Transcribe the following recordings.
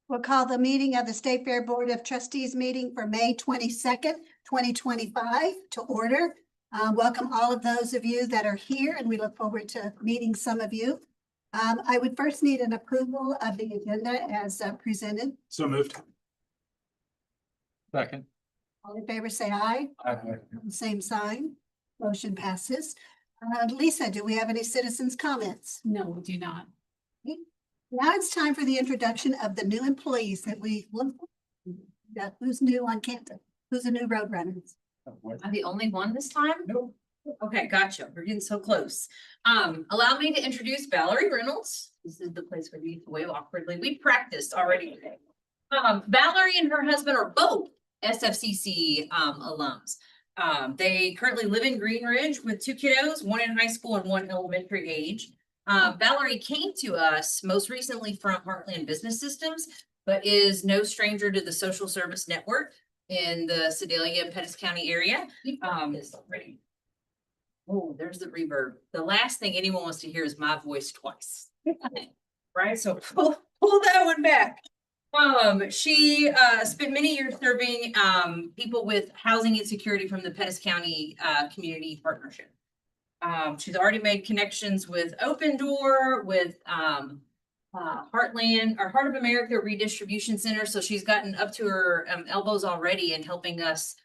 We'll call the meeting of the State Fair Board of Trustees meeting for May 22nd, 2025 to order. Welcome all of those of you that are here, and we look forward to meeting some of you. I would first need an approval of the agenda as presented. So moved. Second. All in favor, say aye. Aye. Same sign. Motion passes. Lisa, do we have any citizens' comments? No, we do not. Now it's time for the introduction of the new employees that we look for. Who's new on campus? Who's a new roadrunner? I'm the only one this time? Nope. Okay, gotcha. We're getting so close. Allow me to introduce Valerie Reynolds. This is the place where we wave awkwardly. We practiced already today. Valerie and her husband are both SFCC alums. They currently live in Green Ridge with two kiddos, one in high school and one elementary age. Valerie came to us most recently from Heartland Business Systems, but is no stranger to the social service network in the Sedalia and Pettis County area. Oh, there's the reverb. The last thing anyone wants to hear is my voice twice. Right, so pull that one back. She spent many years serving people with housing insecurity from the Pettis County Community Partnership. She's already made connections with Open Door, with Heartland or Heart of America Redistribution Center. So she's gotten up to her elbows already in helping us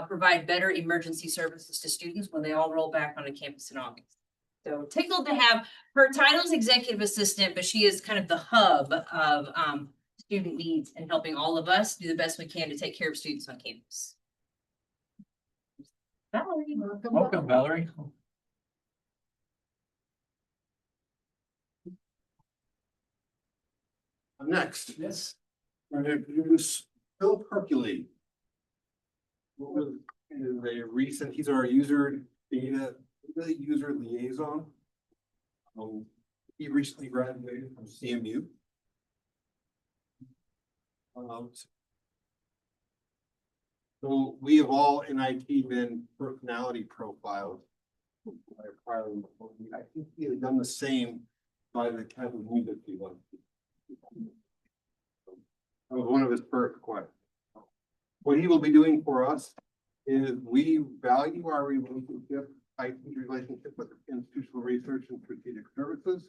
provide better emergency services to students when they all roll back onto campus in August. So tickled to have her title's executive assistant, but she is kind of the hub of student needs and helping all of us do the best we can to take care of students on campus. Valerie. Welcome, Valerie. Next, Yes. we're going to introduce Philip Hercule. He's our user liaison. He recently graduated from CMU. So we have all in IT been personality profiled. I think he had done the same by the type of music he liked. That was one of his first questions. What he will be doing for us is we value our relationship, IT's relationship with institutional research and strategic services.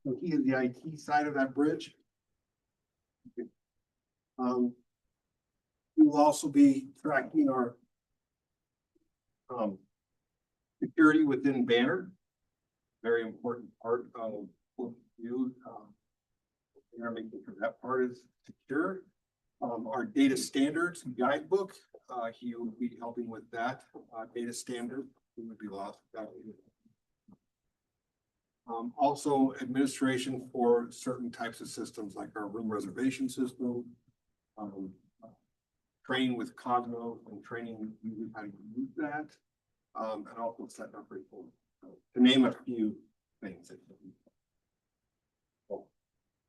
So he is the IT side of that bridge. We will also be tracking our security within Banner. Very important part of what we do. We are making sure that part is secure. Our data standards guidebook, he will be helping with that data standard. We would be lost without it. Also administration for certain types of systems like our room reservation system, training with Cognos and training users how to use that, and also setting up reports. To name a few things.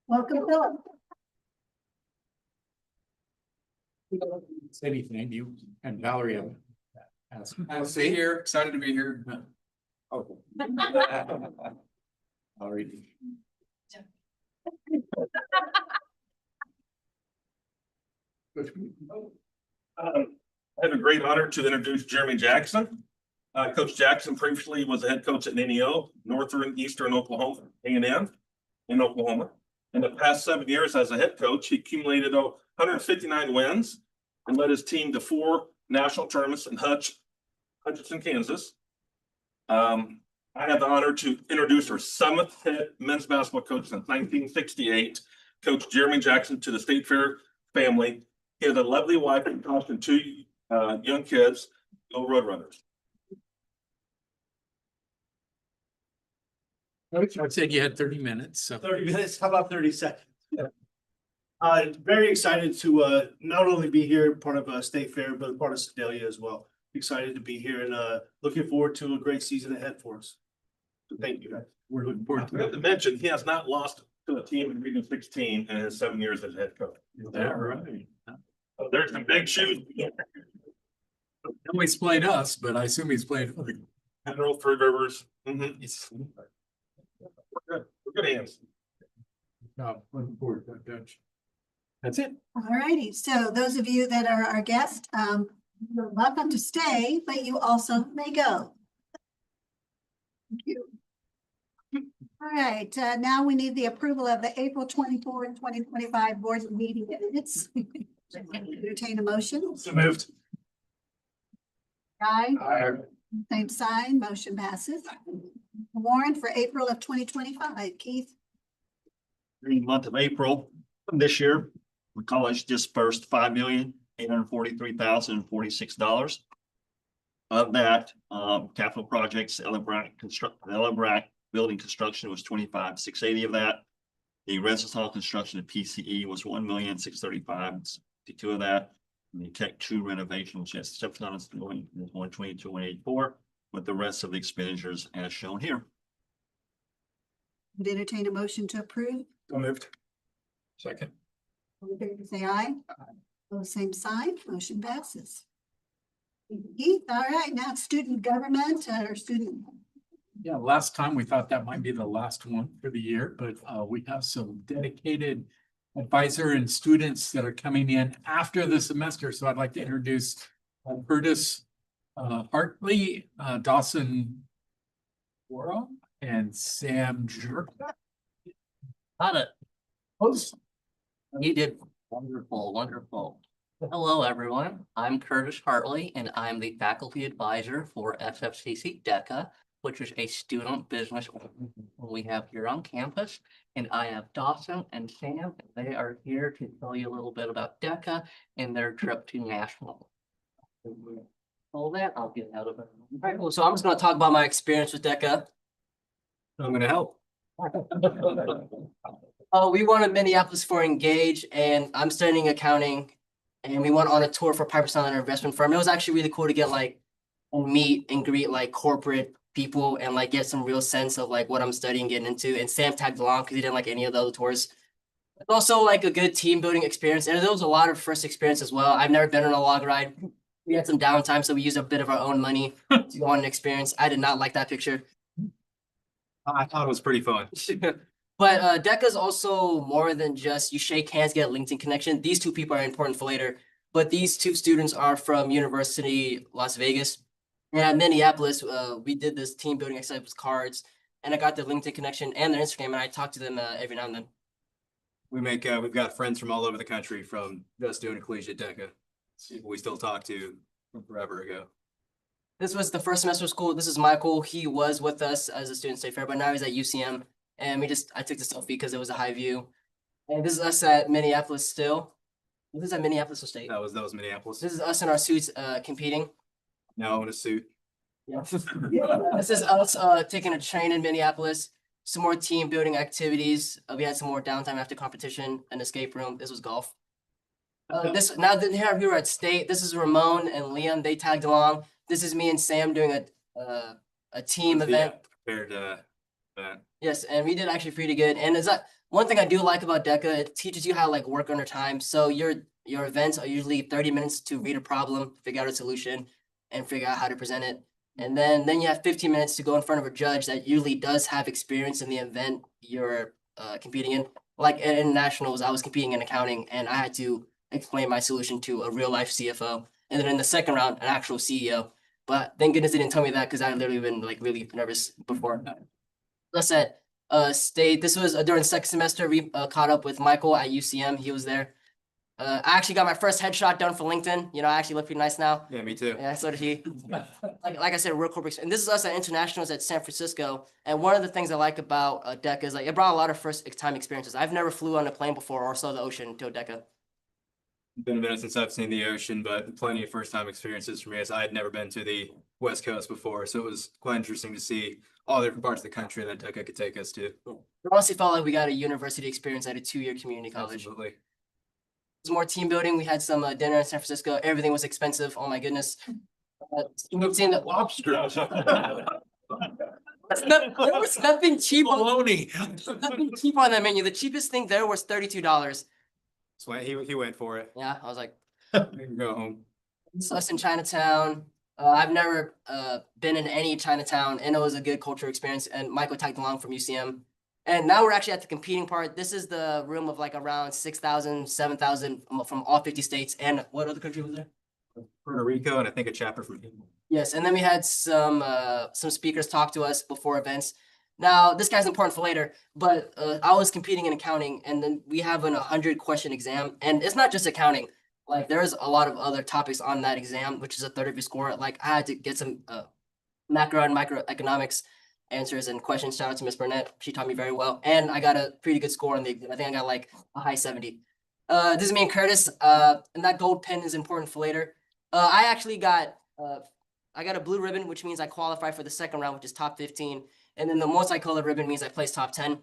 Welcome, Philip. Say anything, you and Valerie have asked. I'll stay here, excited to be here. Okay. Valerie. I have a great honor to introduce Jeremy Jackson. Coach Jackson previously was the head coach at NEO, Northern Eastern Oklahoma, A&M in Oklahoma. In the past 7 years as a head coach, he accumulated 159 wins and led his team to 4 national tournaments in Hutchinson, Kansas. I have the honor to introduce our 7th head men's basketball coach since 1968, Coach Jeremy Jackson, to the State Fair family. He has a lovely wife and and 2 young kids, go Roadrunners. I said you had 30 minutes, so. 30 minutes, how about 30 seconds? Very excited to not only be here, part of State Fair, but part of Sedalia as well. Excited to be here and looking forward to a great season ahead for us. So thank you, guys. We're looking forward I to forgot to it. mention, he has not lost to a team in Region 16 in his 7 years as head coach. Is that right? So there's some big shoes. Nobody's played us, but I assume he's played other. Admiral, Three Rivers. We're good hands. Looking forward to that, Dutch. That's it. All righty, so those of you that are our guests, you're welcome to stay, but you also may go. Thank you. All right, now we need the approval of the April 24, 2025 board meeting minutes. Entertain a motion. So moved. Aye. Same sign, motion passes. Warrant for April of 2025, Keith. During the month of April of this year, the college dispersed $5,843,046. Of that, capital projects, Ellen Brack building construction was 25,680 of that. The residence hall construction of PCE was 1,635,62 of that. And the Tech 2 renovation, which has stepped on is 122,184, with the rest of the expenditures as shown here. Would entertain a motion to approve. So moved. Second. All in favor, say aye. Those same sign, motion passes. Keith, all right, now it's student government or student. Yeah, last time we thought that might be the last one for the year, but we have some dedicated advisor and students that are coming in after the semester. So I'd like to introduce Curtis Hartley, Dawson Worrell, and Sam Jerka. Got it. Host. You did wonderful, wonderful. Hello, everyone. I'm Curtis Hartley, and I'm the faculty advisor for SFCC DECA, which is a student business we have here on campus. And I have Dawson and Sam, and they are here to tell you a little bit about DECA and their trip to national. All that, I'll get out of it. All right, cool. So I'm just gonna talk about my experience with DECA. I'm gonna help. We won in Minneapolis for Engage, and I'm studying accounting. And we went on a tour for Piper Sandler investment firm. It was actually really cool to get like meet and greet like corporate people and like get some real sense of like what I'm studying, getting into. And Sam tagged along because he didn't like any of the other tours. It's also like a good team building experience, and there was a lot of first experience as well. I've never been on a log ride. We had some downtime, so we used a bit of our own money to go on an experience. I did not like that picture. I thought it was pretty fun. But DECA is also more than just you shake hands, get a LinkedIn connection. These two people are important for later. But these two students are from University Las Vegas. And at Minneapolis, we did this team building exercise with cards. And I got their LinkedIn connection and their Instagram, and I talk to them every now and then. We've got friends from all over the country from just doing collegiate DECA. People we still talk to from forever ago. This was the first semester of school. This is Michael. He was with us as a student state fair, but now he's at UCM. And I took the selfie because it was a high view. And this is us at Minneapolis still. This is at Minneapolis State. That was Minneapolis. This is us in our suits competing. No, in a suit. Yeah. This is us taking a train in Minneapolis. Some more team building activities. We had some more downtime after competition, an escape room. This was golf. Now that here we were at State. This is Ramon and Liam. They tagged along. This is me and Sam doing a team event. Prepared event. Yes, and we did actually pretty good. And is that one thing I do like about DECA? It teaches you how to like work under time. So your events are usually 30 minutes to read a problem, figure out a solution, and figure out how to present it. And then you have 15 minutes to go in front of a judge that usually does have experience in the event you're competing in. Like in nationals, I was competing in accounting, and I had to explain my solution to a real life CFO. And then in the second round, an actual CEO. But thank goodness they didn't tell me that because I literally been like really nervous before. Let's say State. This was during second semester. We caught up with Michael at UCM. He was there. I actually got my first headshot done for LinkedIn. You know, I actually look pretty nice now. Yeah, me too. Yeah, so did he. Like I said, real corporate. And this is us at internationals at San Francisco. And one of the things I like about DECA is like it brought a lot of first time experiences. I've never flew on a plane before or saw the ocean until DECA. Been a minute since I've seen the ocean, but plenty of first time experiences for me as I had never been to the West Coast before. So it was quite interesting to see all the different parts of the country that DECA could take us to. It honestly felt like we got a university experience at a 2-year community college. Absolutely. There was more team building. We had some dinner in San Francisco. Everything was expensive. Oh my goodness. We've seen the Lobster. there was nothing cheap. Nothing cheap on that menu. The cheapest thing there was $32. So he went for it. Yeah, I was like, We can go home. it's us in Chinatown. I've never been in any Chinatown, and it was a good cultural experience. And Michael tagged along from UCM. And now we're actually at the competing part. This is the room of like around 6,000, 7,000 from all 50 states. And what other country was there? Puerto Rico, and I think a chapter from England. Yes, and then we had some speakers talk to us before events. Now, this guy's important for later, but I was competing in accounting, and then we have an 100-question exam, and it's not just accounting. Like there's a lot of other topics on that exam, which is a third of your score. Like I had to get some macro and microeconomics answers and questions. Shout out to Miss Burnett. She taught me very well. And I got a pretty good score on the exam. I think I got like a high 70. This is me and Curtis. And that gold pen is important for later. I actually got I got a blue ribbon, which means I qualify for the second round, which is top 15. And then the multicolored ribbon means I placed top 10.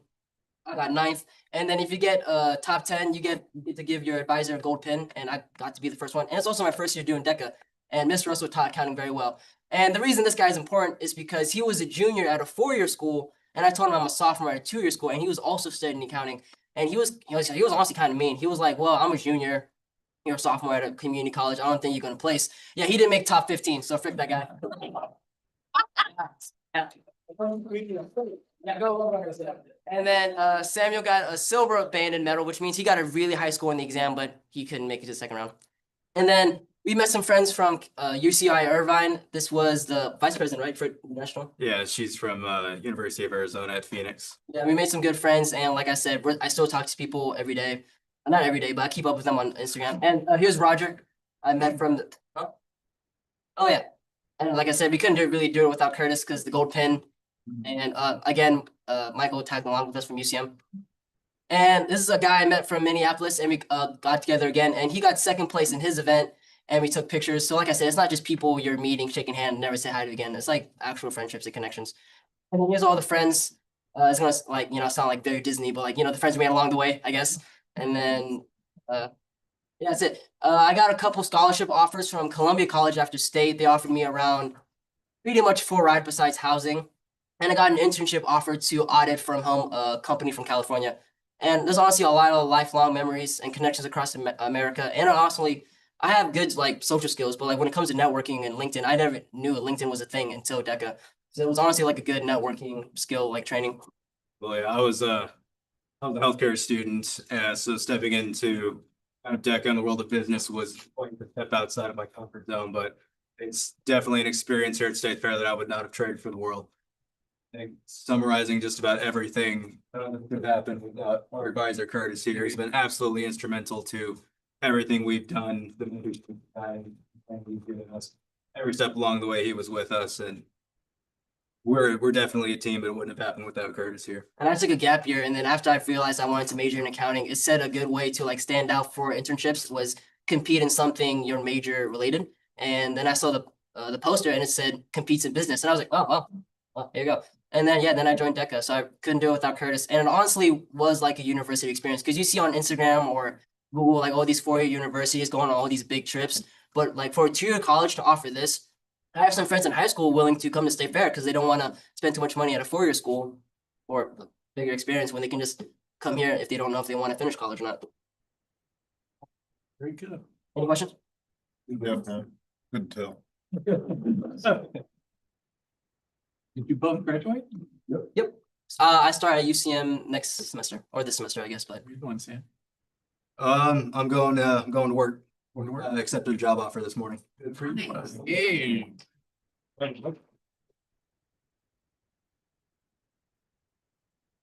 I got 9th. And then if you get top 10, you get to give your advisor a gold pin. And I got to be the first one. And it's also my first year doing DECA. And Mr. Russell taught accounting very well. And the reason this guy is important is because he was a junior at a 4-year school, and I told him I'm a sophomore at a 2-year school, and he was also studying accounting. And he was honestly kind of mean. He was like, "Well, I'm a junior, you're a sophomore at a community college. I don't think you're gonna place." Yeah, he didn't make top 15, so frick that guy. And then Samuel got a silver banded medal, which means he got a really high score in the exam, but he couldn't make it to the second round. And then we met some friends from UCI Irvine. This was the vice president, right, for national? Yeah, she's from University of Arizona at Phoenix. Yeah, we made some good friends, and like I said, I still talk to people every day. Not every day, but I keep up with them on Instagram. And here's Roger. I met from the. Oh yeah, and like I said, we couldn't really do it without Curtis because the gold pin. And again, Michael tagged along with us from UCM. And this is a guy I met from Minneapolis, and we got together again, and he got second place in his event. And we took pictures. So like I said, it's not just people you're meeting, shaking hand, never say hi to again. It's like actual friendships and connections. And then here's all the friends. It's gonna sound like very Disney, but like, the friends we made along the way, I guess. And then yeah, that's it. I got a couple scholarship offers from Columbia College after state. They offered me around pretty much full ride besides housing. And I got an internship offer to audit from home, a company from California. And there's honestly a lot of lifelong memories and connections across America. And honestly, I have good like social skills, but like when it comes to networking and LinkedIn, I never knew LinkedIn was a thing until DECA. So it was honestly like a good networking skill, like training. Well, yeah, I was a healthcare student, so stepping into kind of DECA in the world of business was quite a step outside of my comfort zone, but it's definitely an experience here at State Fair that I would not have traded for the world. I think summarizing just about everything that could happen without our advisor Curtis here, he's been absolutely instrumental to everything we've done, the time and he's given us every step along the way. He was with us, and we're definitely a team, but it wouldn't have happened without Curtis here. And I took a gap year, and then after I realized I wanted to major in accounting, it said a good way to like stand out for internships was compete in something your major related. And then I saw the poster, and it said competes in business, and I was like, oh, well, here you go. And then then I joined DECA, so I couldn't do it without Curtis. And it honestly was like a university experience because you see on Instagram or Google like all these 4-year universities going on all these big trips, but like for a 2-year college to offer this, I have some friends in high school willing to come to State Fair because they don't want to spend too much money at a 4-year school or a bigger experience when they can just come here if they don't know if they want to finish college or not. Very good. Any questions? Yeah, good tell. Did you both graduate? Yep. I start at UCM next semester or this semester, I guess, but You're going, Sam. I'm going to work. Going to work? Accepted a job offer this morning. Good for you. Nice. Hey.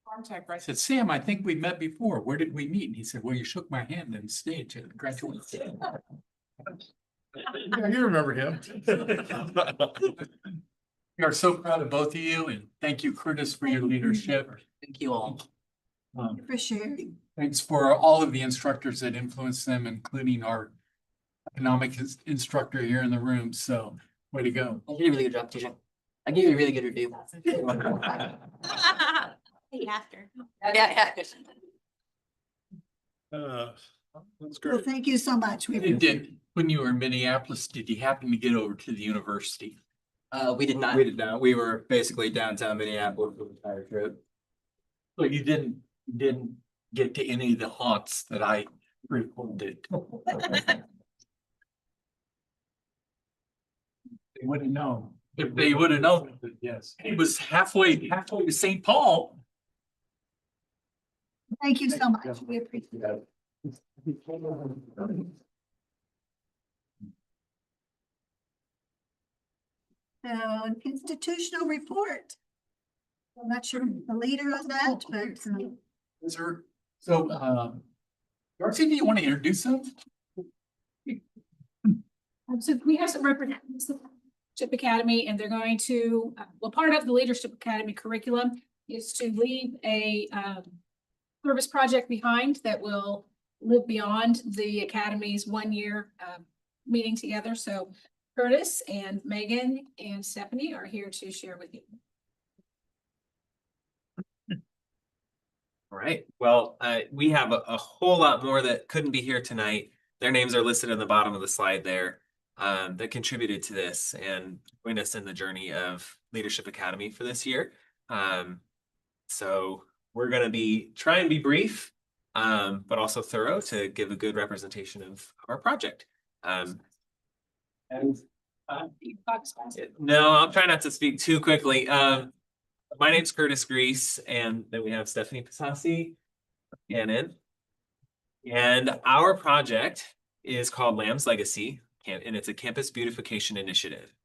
Contact, I said, Sam, I think we met before. Where did we meet? And he said, well, you shook my hand on stage at graduation. You remember him. We are so proud of both of you, and thank you, Curtis, for your leadership. Thank you all. For sharing. Thanks for all of the instructors that influenced them, including our economic instructor here in the room. So way to go. you did a really good job teaching. I gave you a really good review. Hey, after. Yeah. That's Well, great. thank you so much. We When you were in Minneapolis, did you happen to get over to the university? We did not. We did not. We were basically downtown Minneapolis for the entire trip. So you didn't get to any of the haunts that I frequented. They wouldn't know. If they would have known, yes, it was halfway to St. Paul. Thank you so much. We appreciate it. So an institutional report. I'm not sure the leader of that, but Sir, so, Darcy, do you want to introduce them? So we have some representatives of the Leadership Academy, and they're going to, well, part of the Leadership Academy curriculum is to leave a service project behind that will live beyond the Academy's 1 year meeting together. So Curtis and Megan and Stephanie are here to share with you. All right, well, we have a whole lot more that couldn't be here tonight. Their names are listed in the bottom of the slide there, that contributed to this and joined us in the journey of Leadership Academy for this year. So we're gonna try and be brief, but also thorough to give a good representation of our project. And no, I'll try not to speak too quickly. My name's Curtis Grease, and then we have Stephanie Pisasi, Gannon. And our project is called Lamb's Legacy, and it's a campus beautification initiative.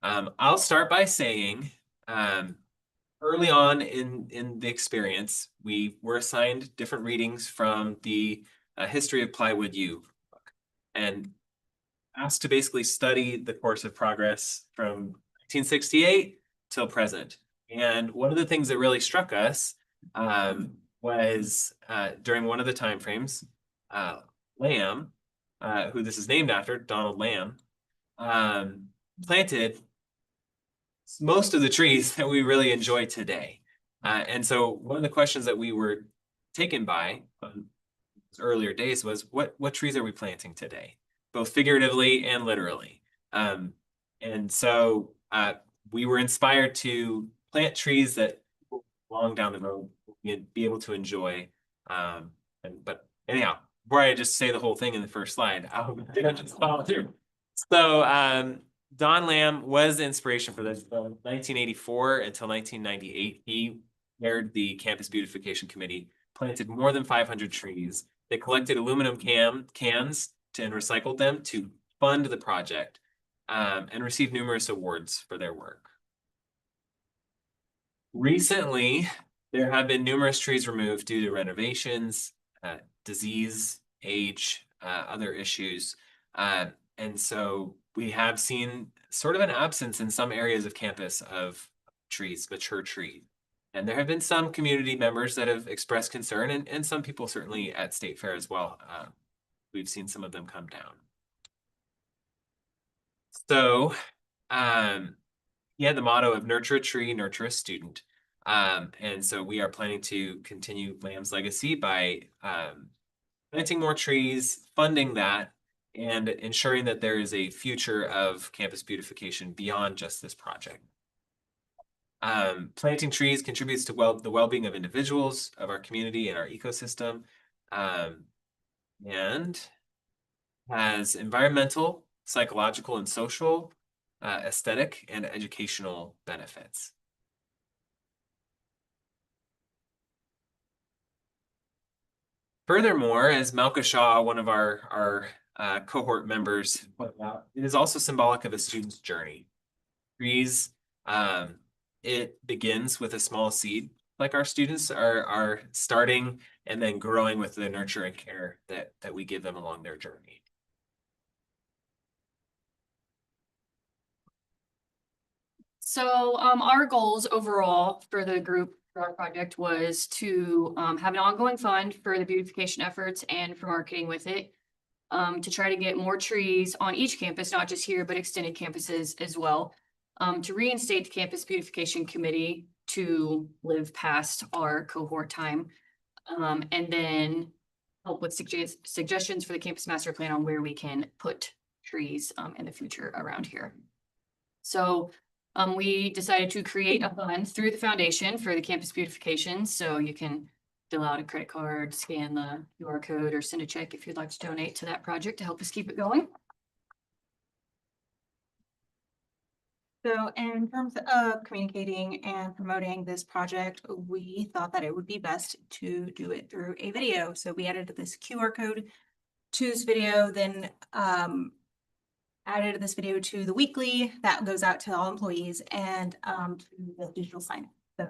I'll start by saying, early on in the experience, we were assigned different readings from the History of Plywood U book, and asked to basically study the course of progress from 1968 till present. And one of the things that really struck us was during one of the timeframes, Lamb, who this is named after, Donald Lamb, planted most of the trees that we really enjoy today. And so one of the questions that we were taken by on earlier days was, what trees are we planting today? Both figuratively and literally. And so we were inspired to plant trees that long down the road you'd be able to enjoy. But anyhow, before I just say the whole thing in the first slide, I'll just follow through. So Don Lamb was the inspiration for this. From 1984 until 1998, he chaired the Campus Beautification Committee, planted more than 500 trees. They collected aluminum cans and recycled them to fund the project, and received numerous awards for their work. Recently, there have been numerous trees removed due to renovations, disease, age, other issues. And so we have seen sort of an absence in some areas of campus of trees, mature trees. And there have been some community members that have expressed concern, and some people certainly at State Fair as well. We've seen some of them come down. So, he had the motto of nurture a tree, nurture a student. And so we are planning to continue Lamb's legacy by planting more trees, funding that, and ensuring that there is a future of campus beautification beyond just this project. Planting trees contributes to the well-being of individuals, of our community and our ecosystem, and has environmental, psychological, and social, aesthetic, and educational benefits. Furthermore, as Malka Shaw, one of our cohort members pointed out, it is also symbolic of a student's journey. Trees, it begins with a small seed, like our students are starting and then growing with the nurture and care that we give them along their journey. So our goals overall for the group for our project was to have an ongoing fund for the beautification efforts and for marketing with it, to try to get more trees on each campus, not just here, but extended campuses as well, to reinstate the Campus Beautification Committee to live past our cohort time, and then help with suggestions for the campus master plan on where we can put trees in the future around here. So we decided to create a fund through the foundation for the campus beautification. So you can fill out a credit card, scan the QR code, or send a check if you'd like to donate to that project to help us keep it going. So in terms of communicating and promoting this project, we thought that it would be best to do it through a video. So we added this QR code to this video, then added this video to the weekly that goes out to all employees and to the digital sign. So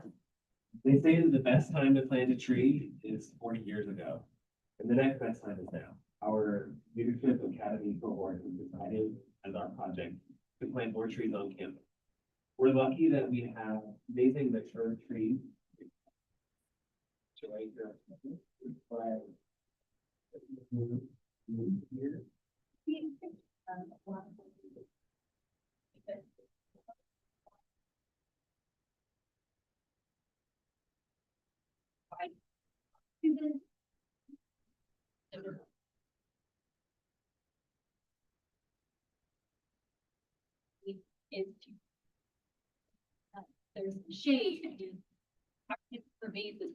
They say that the best time to plant a tree is 40 years ago, and the next best time is now. Our leadership academy cohort has decided as our project to plant more trees on campus. We're lucky that we have amazing mature trees. Right here. But- Here. There's shade and for me, this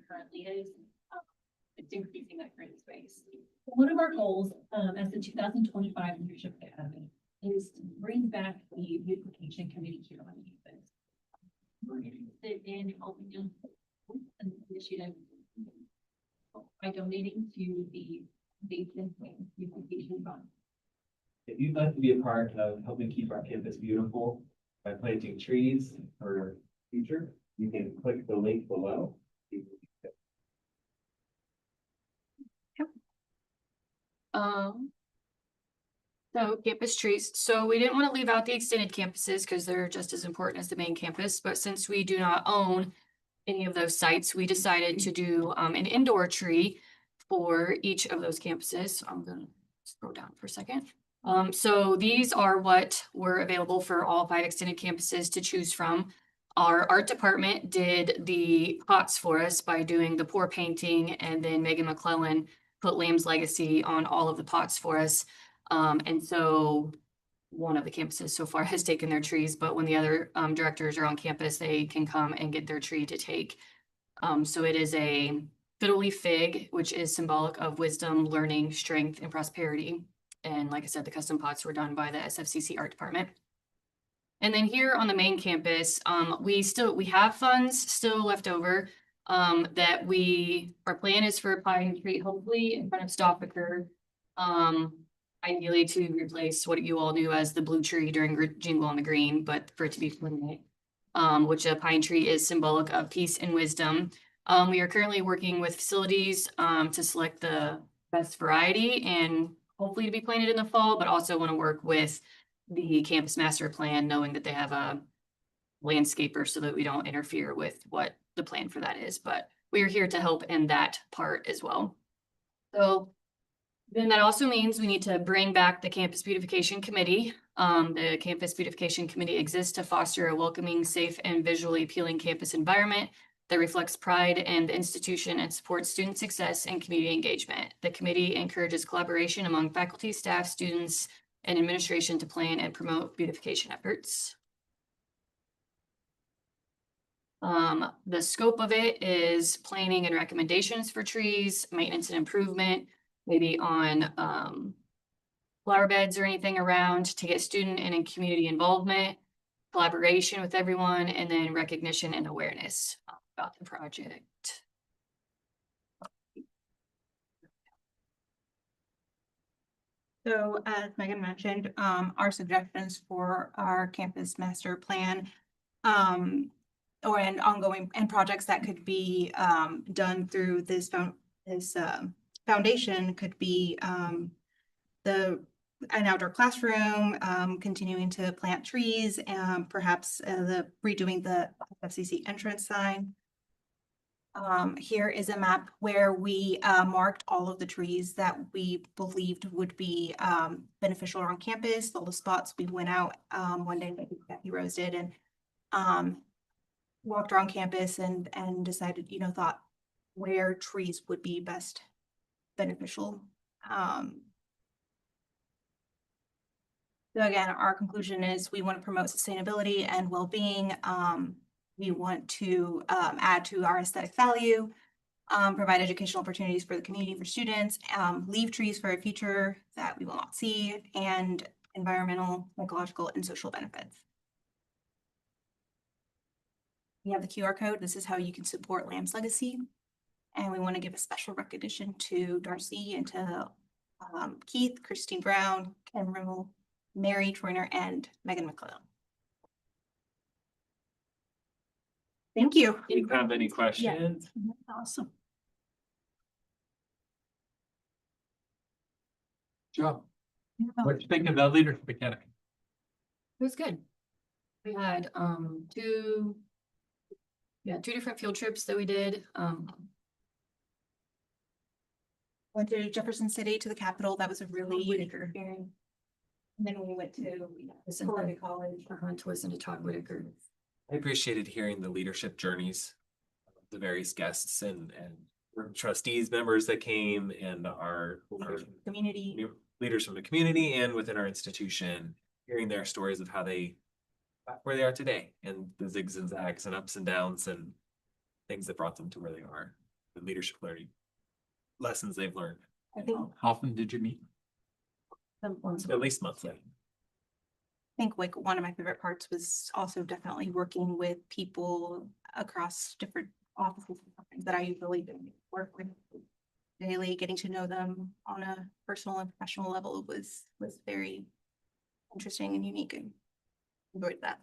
currently is, it's increasing that green space. One of our goals, as the 2025 Leadership Academy is to bring back the beautification committee here on campus. We're interested in helping them with an initiative by donating to the beautification fund. If you'd like to be a part of helping keep our campus beautiful by planting trees for future, you can click the link below. So campus trees. So we didn't want to leave out the extended campuses because they're just as important as the main campus. But since we do not own any of those sites, we decided to do an indoor tree for each of those campuses. So I'm gonna scroll down for a second. So these are what were available for all 5 extended campuses to choose from. Our art department did the pots for us by doing the pour painting, and then Megan McClellan put Lamb's Legacy on all of the pots for us. And so one of the campuses so far has taken their trees, but when the other directors are on campus, they can come and get their tree to take. So it is a fiddle leaf fig, which is symbolic of wisdom, learning, strength, and prosperity. And like I said, the custom pots were done by the SFCC art department. And then here on the main campus, we have funds still left over that our plan is for pine tree, hopefully in front of Stoffaker. Ideally to replace what you all knew as the blue tree during Jingle on the Green, but for it to be permanent, which a pine tree is symbolic of peace and wisdom. We are currently working with facilities to select the best variety and hopefully to be planted in the fall, but also want to work with the campus master plan, knowing that they have a landscaper so that we don't interfere with what the plan for that is. But we are here to help in that part as well. So then that also means we need to bring back the Campus Beautification Committee. The Campus Beautification Committee exists to foster a welcoming, safe, and visually appealing campus environment that reflects pride in the institution and supports student success and community engagement. The committee encourages collaboration among faculty, staff, students, and administration to plan and promote beautification efforts. The scope of it is planning and recommendations for trees, maintenance and improvement, maybe on flower beds or anything around to get student and community involvement, collaboration with everyone, and then recognition and awareness about the project. So as Megan mentioned, our suggestions for our campus master plan and ongoing and projects that could be done through this foundation could be an outdoor classroom, continuing to plant trees, and perhaps redoing the FCC entrance sign. Here is a map where we marked all of the trees that we believed would be beneficial on campus. All the spots we went out one day, Becky Rose did, and walked around campus and decided, thought where trees would be best beneficial. So again, our conclusion is we want to promote sustainability and well-being. We want to add to our aesthetic value, provide educational opportunities for the community, for students, leave trees for a future that we will not see, and environmental, ecological, and social benefits. We have the QR code. This is how you can support Lamb's Legacy. And we want to give a special recognition to Darcy and to Keith, Christine Brown, Ken Rimmel, Mary Joyner, and Megan McClellan. Thank you. Do you have any questions? Awesome. Job. What do you think of the Leadership Academy? It was good. We had two different field trips that we did. Went to Jefferson City to the Capitol. That was a really unique experience. And then we went to Florida College. To listen to Todd Whitaker. I appreciated hearing the leadership journeys of the various guests and trustees members that came and our Community. leaders from the community and within our institution, hearing their stories of how they got where they are today and the zigs and zags and ups and downs and things that brought them to where they are, the leadership learning lessons they've learned. I think How often did you meet? At least monthly. I think like one of my favorite parts was also definitely working with people across different offices that I usually don't work with daily. Getting to know them on a personal and professional level was very interesting and unique, and enjoyed that.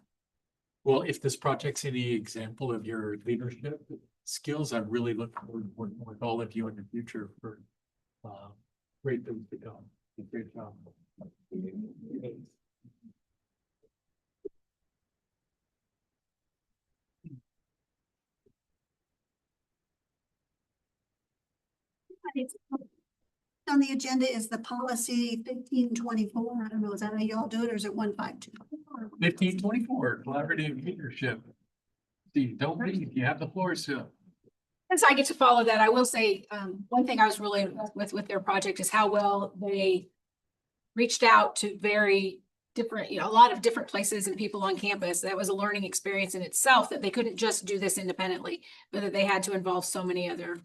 Well, if this project's any example of your leadership skills, I really look forward to working with all of you in the future for great things to come. Great job. On the agenda is the policy 1524. I don't know, is that how y'all do it, or is it 152? 1524, collaborative leadership. See, don't leave, you have the floor still. Since I get to follow that, I will say, one thing I was really impressed with their project is how well they reached out to very different, a lot of different places and people on campus. That was a learning experience in itself, that they couldn't just do this independently, but that they had to involve so many other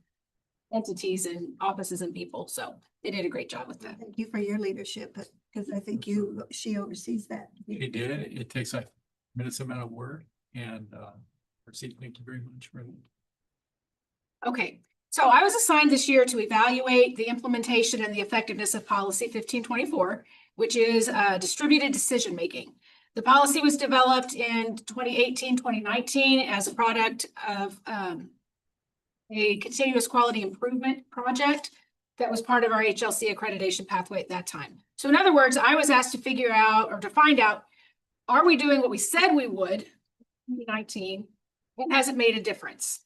entities and offices and people. So they did a great job with that. Thank you for your leadership, because I think she oversees that. She did, it takes like minutes amount of work and Percy, thank you very much for that. Okay, so I was assigned this year to evaluate the implementation and the effectiveness of policy 1524, which is distributed decision-making. The policy was developed in 2018, 2019 as a product of a continuous quality improvement project that was part of our HLC accreditation pathway at that time. So in other words, I was asked to figure out or to find out, are we doing what we said we would in 2019, and has it made a difference?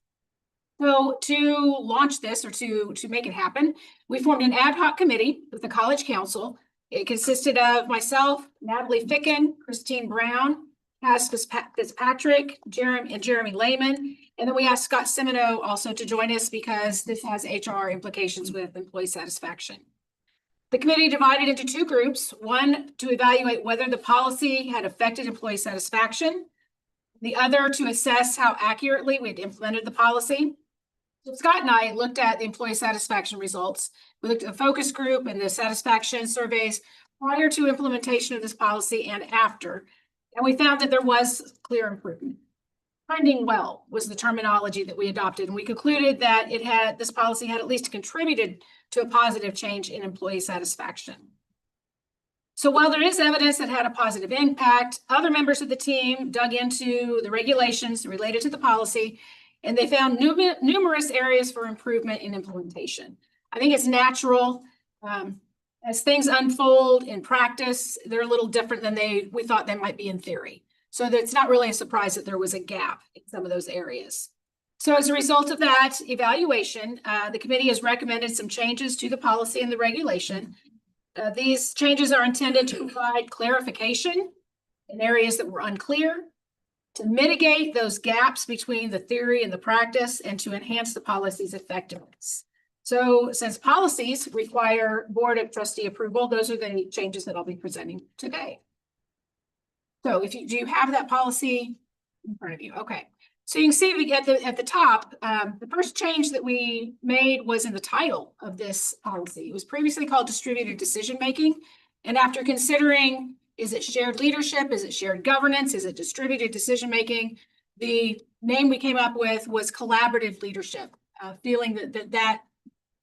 So to launch this, or to make it happen, we formed an ad hoc committee with the College Council. It consisted of myself, Natalie Ficken, Christine Brown, Cass Fitzpatrick, Jeremy Lehman. And then we asked Scott Semino also to join us because this has HR implications with employee satisfaction. The committee divided into two groups, one to evaluate whether the policy had affected employee satisfaction, the other to assess how accurately we had implemented the policy. So Scott and I looked at the employee satisfaction results. We looked at the focus group and the satisfaction surveys prior to implementation of this policy and after, and we found that there was clear improvement. Trending well was the terminology that we adopted, and we concluded that this policy had at least contributed to a positive change in employee satisfaction. So while there is evidence that had a positive impact, other members of the team dug into the regulations related to the policy, and they found numerous areas for improvement in implementation. I think it's natural. As things unfold in practice, they're a little different than we thought they might be in theory. So it's not really a surprise that there was a gap in some of those areas. So as a result of that evaluation, the committee has recommended some changes to the policy and the regulation. These changes are intended to provide clarification in areas that were unclear, to mitigate those gaps between the theory and the practice, and to enhance the policy's effectiveness. So since policies require Board of Trustee approval, those are the changes that I'll be presenting today. So do you have that policy in front of you? Okay. So you can see we get at the top, the first change that we made was in the title of this policy. It was previously called distributed decision-making. And after considering, is it shared leadership? Is it shared governance? Is it distributed decision-making? the name we came up with was collaborative leadership, feeling that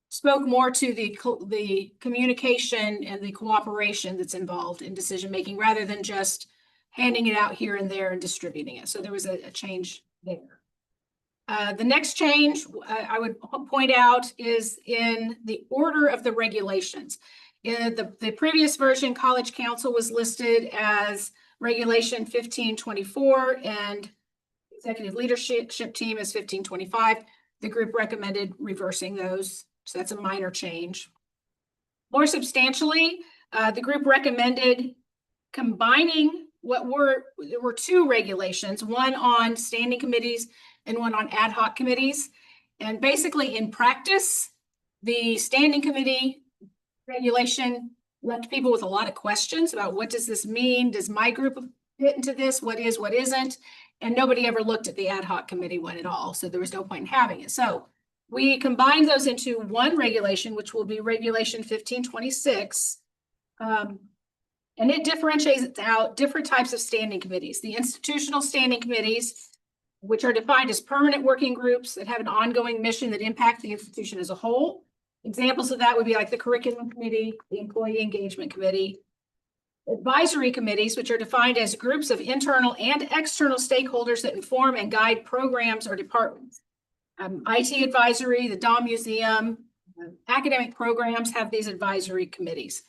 spoke more to the communication and the cooperation that's involved in decision-making rather than just handing it out here and there and distributing it. So there was a change there. The next change I would point out is in the order of the regulations. In the previous version, College Council was listed as Regulation 1524 and Executive Leadership Team is 1525. The group recommended reversing those. So that's a minor change. More substantially, the group recommended combining there were two regulations, one on standing committees and one on ad hoc committees. And basically in practice, the standing committee regulation left people with a lot of questions about what does this mean? Does my group fit into this? What is, what isn't? And nobody ever looked at the ad hoc committee one at all. So there was no point in having it. So we combined those into one regulation, which will be Regulation 1526. And it differentiates out different types of standing committees. The institutional standing committees, which are defined as permanent working groups that have an ongoing mission that impact the institution as a whole. Examples of that would be like the curriculum committee, the employee engagement committee. Advisory committees, which are defined as groups of internal and external stakeholders that inform and guide programs or departments. IT advisory, the Dahl Museum, academic programs have these advisory committees.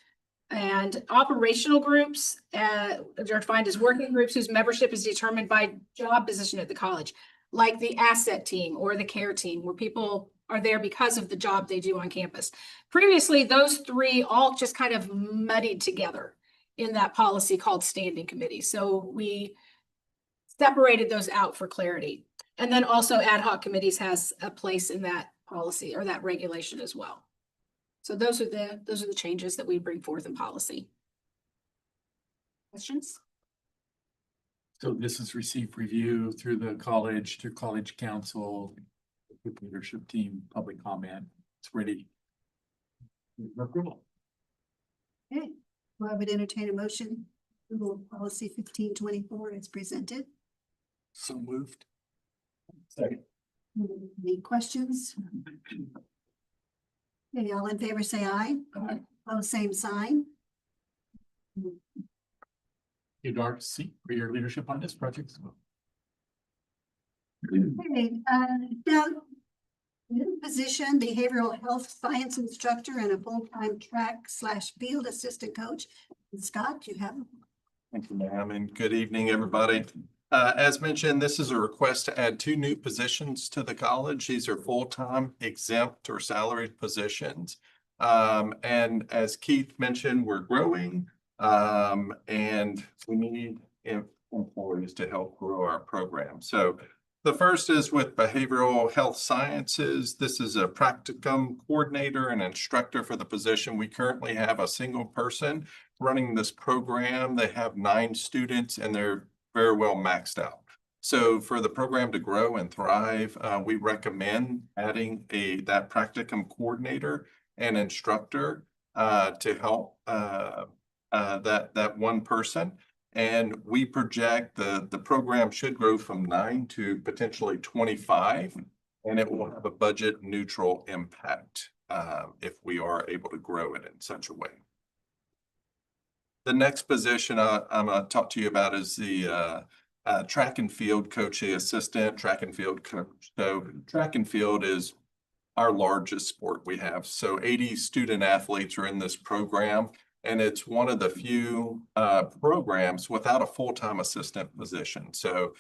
And operational groups are defined as working groups whose membership is determined by job position at the college, like the asset team or the care team, where people are there because of the job they do on campus. Previously, those three all just kind of muddied together in that policy called standing committee. So we separated those out for clarity. And then also ad hoc committees has a place in that policy or that regulation as well. So those are the changes that we bring forth in policy. Questions? So this has received review through the college, through college council, the leadership team, public comment. It's ready. for approval. Okay, well, I would entertain a motion. Approval of policy 1524 is presented. So moved. Second. Any questions? Okay, all in favor say aye. Aye. Opposed, same sign. You Darcy, for your leadership on this project as well. Okay, now, new position, behavioral health science instructor and a full-time track/field assistant coach. Scott, you have. Thank you, ma'am, and good evening, everybody. As mentioned, this is a request to add 2 new positions to the college. These are full-time exempt or salaried positions. And as Keith mentioned, we're growing, and we need employees to help grow our program. So the first is with behavioral health sciences. This is a practicum coordinator and instructor for the position. We currently have a single person running this program. They have 9 students and they're very well maxed out. So for the program to grow and thrive, we recommend adding that practicum coordinator and instructor to help that one person. And we project the program should grow from 9 to potentially 25, and it will have a budget neutral impact if we are able to grow it in such a way. The next position I'm going to talk to you about is the track and field coaching assistant, track and field coach. So track and field is our largest sport we have. So 80 student athletes are in this program, and it's one of the few programs without a full-time assistant position. So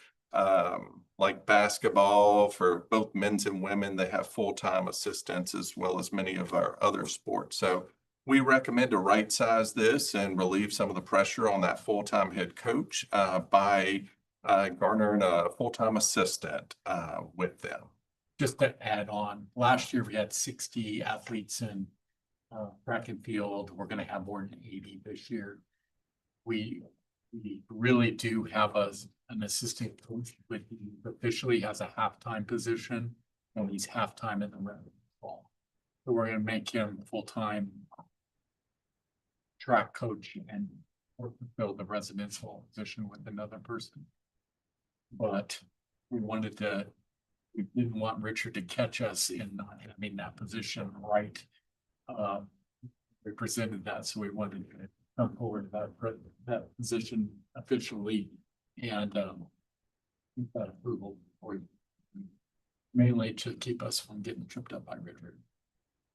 like basketball, for both men's and women, they have full-time assistants as well as many of our other sports. So we recommend to right size this and relieve some of the pressure on that full-time head coach by garnering a full-time assistant with them. Just to add on, last year we had 60 athletes in track and field. We're going to have more than 80 this year. We really do have an assistant coach, but he officially has a halftime position, and he's halftime in the fall. So we're going to make him full-time track coach and fulfill the residential position with another person. But we didn't want Richard to catch us in not having that position right. We presented that, so we wanted to come forward that position officially and get that approval for you. Mainly to keep us from getting tripped up by Richard.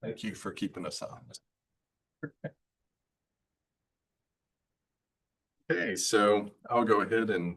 Thank you for keeping us honest. Okay, so I'll go ahead and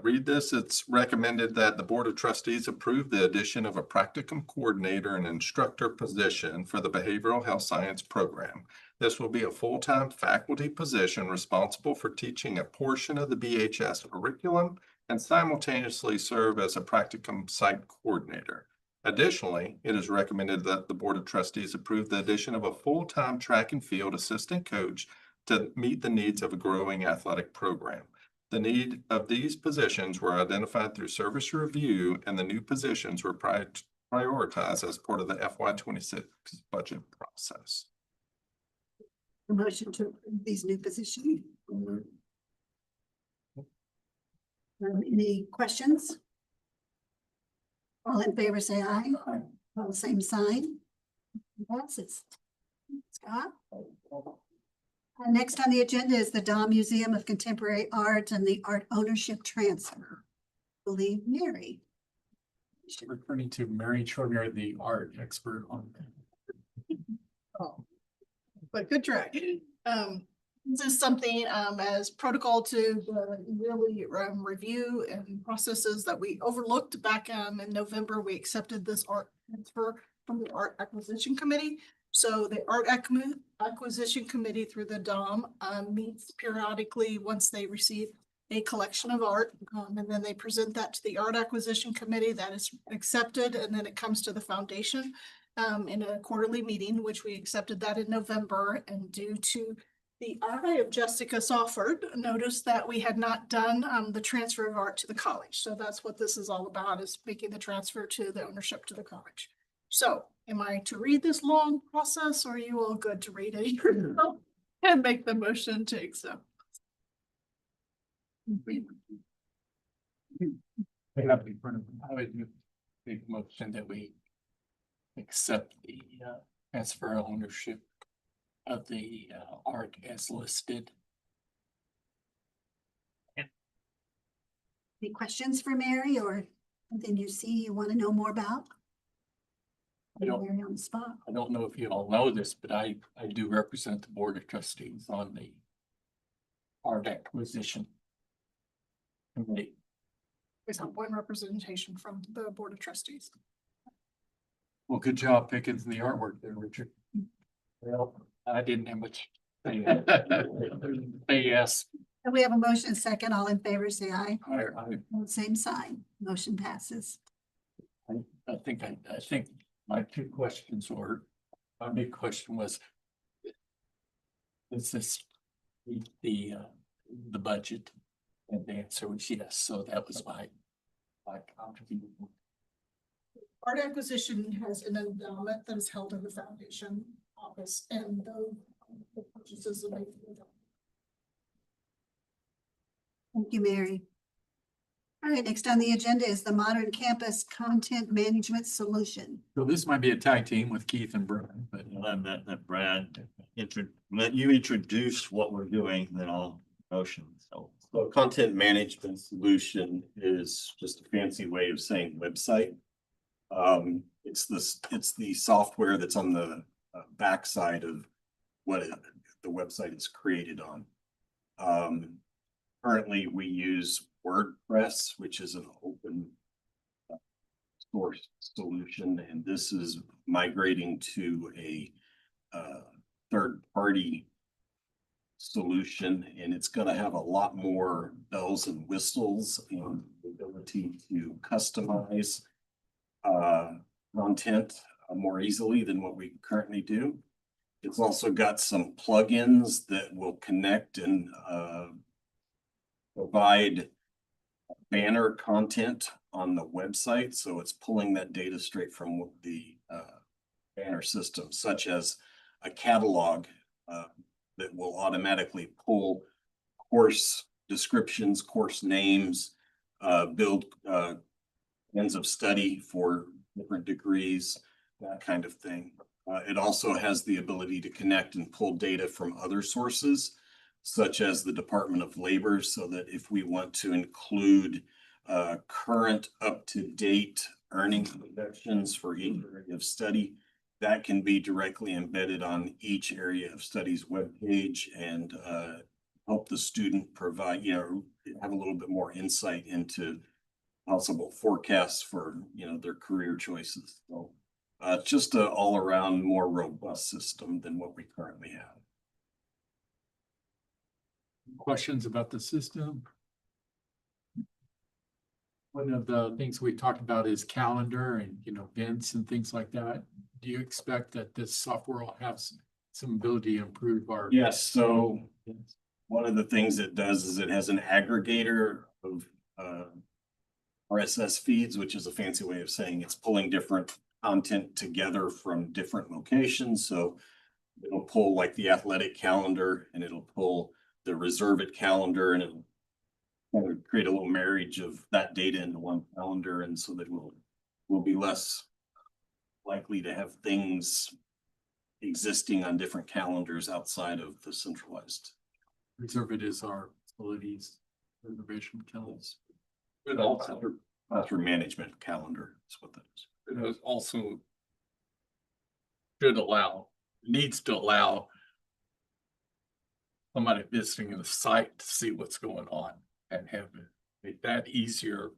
read this. It's recommended that the Board of Trustees approve the addition of a practicum coordinator and instructor position for the Behavioral Health Science program. This will be a full-time faculty position responsible for teaching a portion of the BHS curriculum and simultaneously serve as a practicum site coordinator. Additionally, it is recommended that the Board of Trustees approve the addition of a full-time track and field assistant coach to meet the needs of a growing athletic program. The need of these positions were identified through service review, and the new positions were prioritized as part of the FY26 budget process. A motion to approve these new positions. Any questions? All in favor, say aye. All same sign. Passes. Scott? Next on the agenda is the Dahm Museum of Contemporary Art and the Art Ownership Transfer. I believe Mary. Returning to Mary Troyer, the art expert on that. Oh, but good try. This is something as protocol to really review and processes that we overlooked back in November. We accepted this art transfer from the Art Acquisition Committee. So the Art Acquisition Committee through the Dahm meets periodically once they receive a collection of art, and then they present that to the Art Acquisition Committee. That is accepted, and then it comes to the foundation in a quarterly meeting, which we accepted that in November. And due to the eye of Jessica Sawford, noticed that we had not done the transfer of art to the college. So that's what this is all about, is making the transfer to the ownership to the college. So am I to read this long process, or are you all good to read it and make the motion to accept? I have in front of them. I would make a motion that we accept the transfer of ownership of the art as listed. Any questions for Mary or something you see you want to know more about? Mary on the spot. I don't know if you all know this, but I do represent the Board of Trustees on the art acquisition committee. We have one representation from the Board of Trustees. Well, good job picking the artwork there, Richard. Well, I didn't have much. Yes. And we have a motion and second. All in favor, say aye. I Same sign. Motion passes. think my two questions were, my big question was, is this the budget? And the answer was yes, so that was my contribution. Art Acquisition has an endowment that is held in the foundation office, and the purchases are made. Thank you, Mary. All right, next on the agenda is the Modern Campus Content Management Solution. So this might be a tag team with Keith and Brian, but That Brad, let you introduce what we're doing, then I'll motion. So content management solution is just a fancy way of saying website. It's the software that's on the backside of what the website is created on. Currently, we use WordPress, which is an open source solution, and this is migrating to a third-party solution, and it's going to have a lot more bells and whistles and the ability to customize content more easily than what we currently do. It's also got some plugins that will connect and provide banner content on the website. So it's pulling that data straight from the banner system, such as a catalog that will automatically pull course descriptions, course names, build ends of study for different degrees, that kind of thing. It also has the ability to connect and pull data from other sources, such as the Department of Labor, so that if we want to include current up-to-date earning projections for each area of study, that can be directly embedded on each area of studies webpage and help the student provide, have a little bit more insight into possible forecasts for, their career choices. So just an all-around more robust system than what we currently have. Questions about the system? One of the things we talked about is calendar and, events and things like that. Do you expect that this software will have some ability to improve our? Yes, so one of the things it does is it has an aggregator of RSS feeds, which is a fancy way of saying it's pulling different content together from different locations. So it'll pull like the athletic calendar, and it'll pull the reserve it calendar, and it'll kind of create a little marriage of that data into one calendar. And so that we'll be less likely to have things existing on different calendars outside of the centralized. Reserve it is our facilities reservation calendars. But also classroom management calendar is what that is. It also needs to allow somebody visiting the site to see what's going on and have it make that easier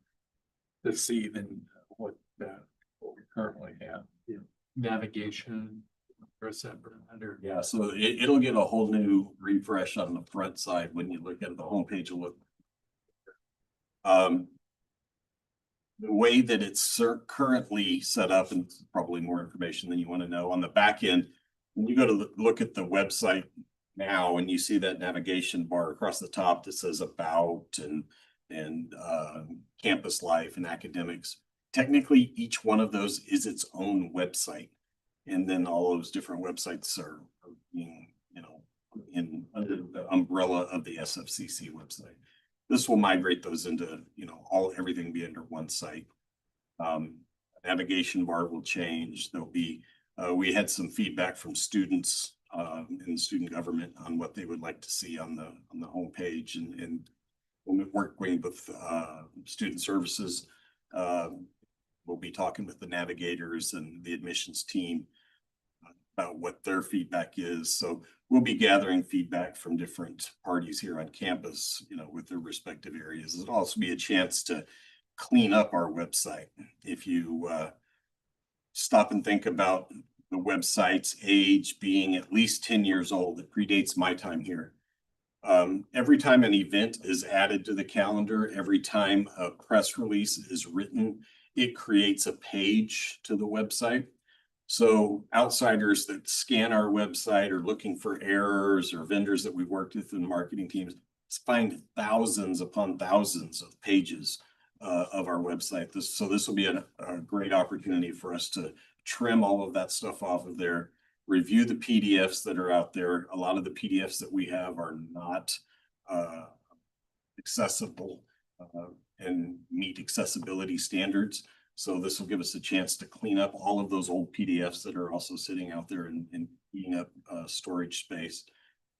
to see than what we currently have. Yeah. Navigation. Yeah, so it'll get a whole new refresh on the front side when you look at the homepage. The way that it's currently set up, and probably more information than you want to know on the back end, when you go to look at the website now and you see that navigation bar across the top that says about and campus life and academics, technically each one of those is its own website. And then all those different websites are being, under the umbrella of the SFCC website. This will migrate those into, everything be under one site. Navigation bar will change. There'll be, we had some feedback from students in student government on what they would like to see on the homepage, and we'll work with student services. We'll be talking with the navigators and the admissions team about what their feedback is. So we'll be gathering feedback from different parties here on campus, with their respective areas. It'll also be a chance to clean up our website. If you stop and think about the website's age being at least 10 years old, it predates my time here. Every time an event is added to the calendar, every time a press release is written, it creates a page to the website. So outsiders that scan our website are looking for errors, or vendors that we've worked with in marketing teams find thousands upon thousands of pages of our website. This will be a great opportunity for us to trim all of that stuff off of there, review the PDFs that are out there. A lot of the PDFs that we have are not accessible and meet accessibility standards. So this will give us a chance to clean up all of those old PDFs that are also sitting out there and eating up storage space.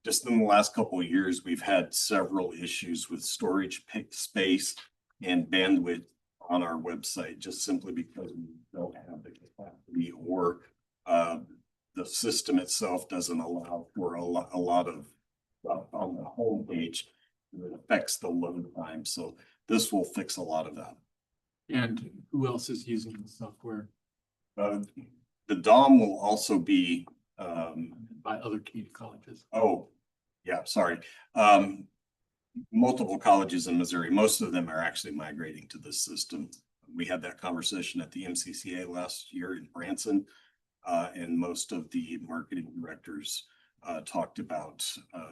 Just in the last couple of years, we've had several issues with storage space and bandwidth on our website, just simply because we don't have the capacity, or the system itself doesn't allow for a lot of stuff on the home page that affects the load time. So this will fix a lot of that. And who else is using the software? The DOM will also be by other community colleges. Oh, yeah, sorry. Multiple colleges in Missouri. Most of them are actually migrating to this system. We had that conversation at the MCCA last year in Branson, and most of the marketing directors talked about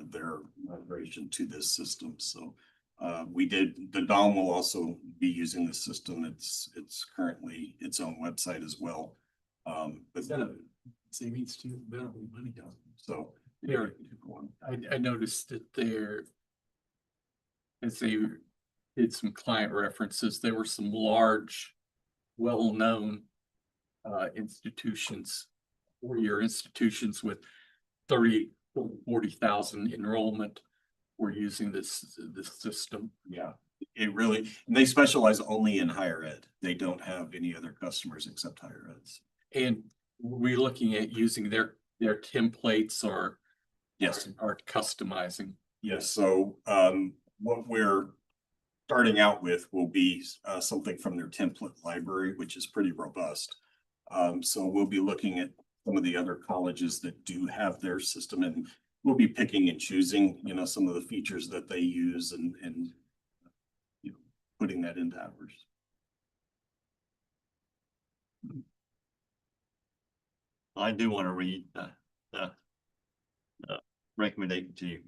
their migration to this system. So the DOM will also be using the system. It's currently its own website as well. But savings too, better money down. So there, I noticed that as they did some client references, there were some large well-known institutions, four-year institutions with 40,000 enrollment. We're using this system. Yeah, it really, and they specialize only in higher ed. They don't have any other customers except higher eds. And we're looking at using their templates or Yes. are customizing. Yes, so what we're starting out with will be something from their template library, which is pretty robust. So we'll be looking at some of the other colleges that do have their system, and we'll be picking and choosing, you know, some of the features that they use and you know, putting that into ours. I do want to read the recommendation to you.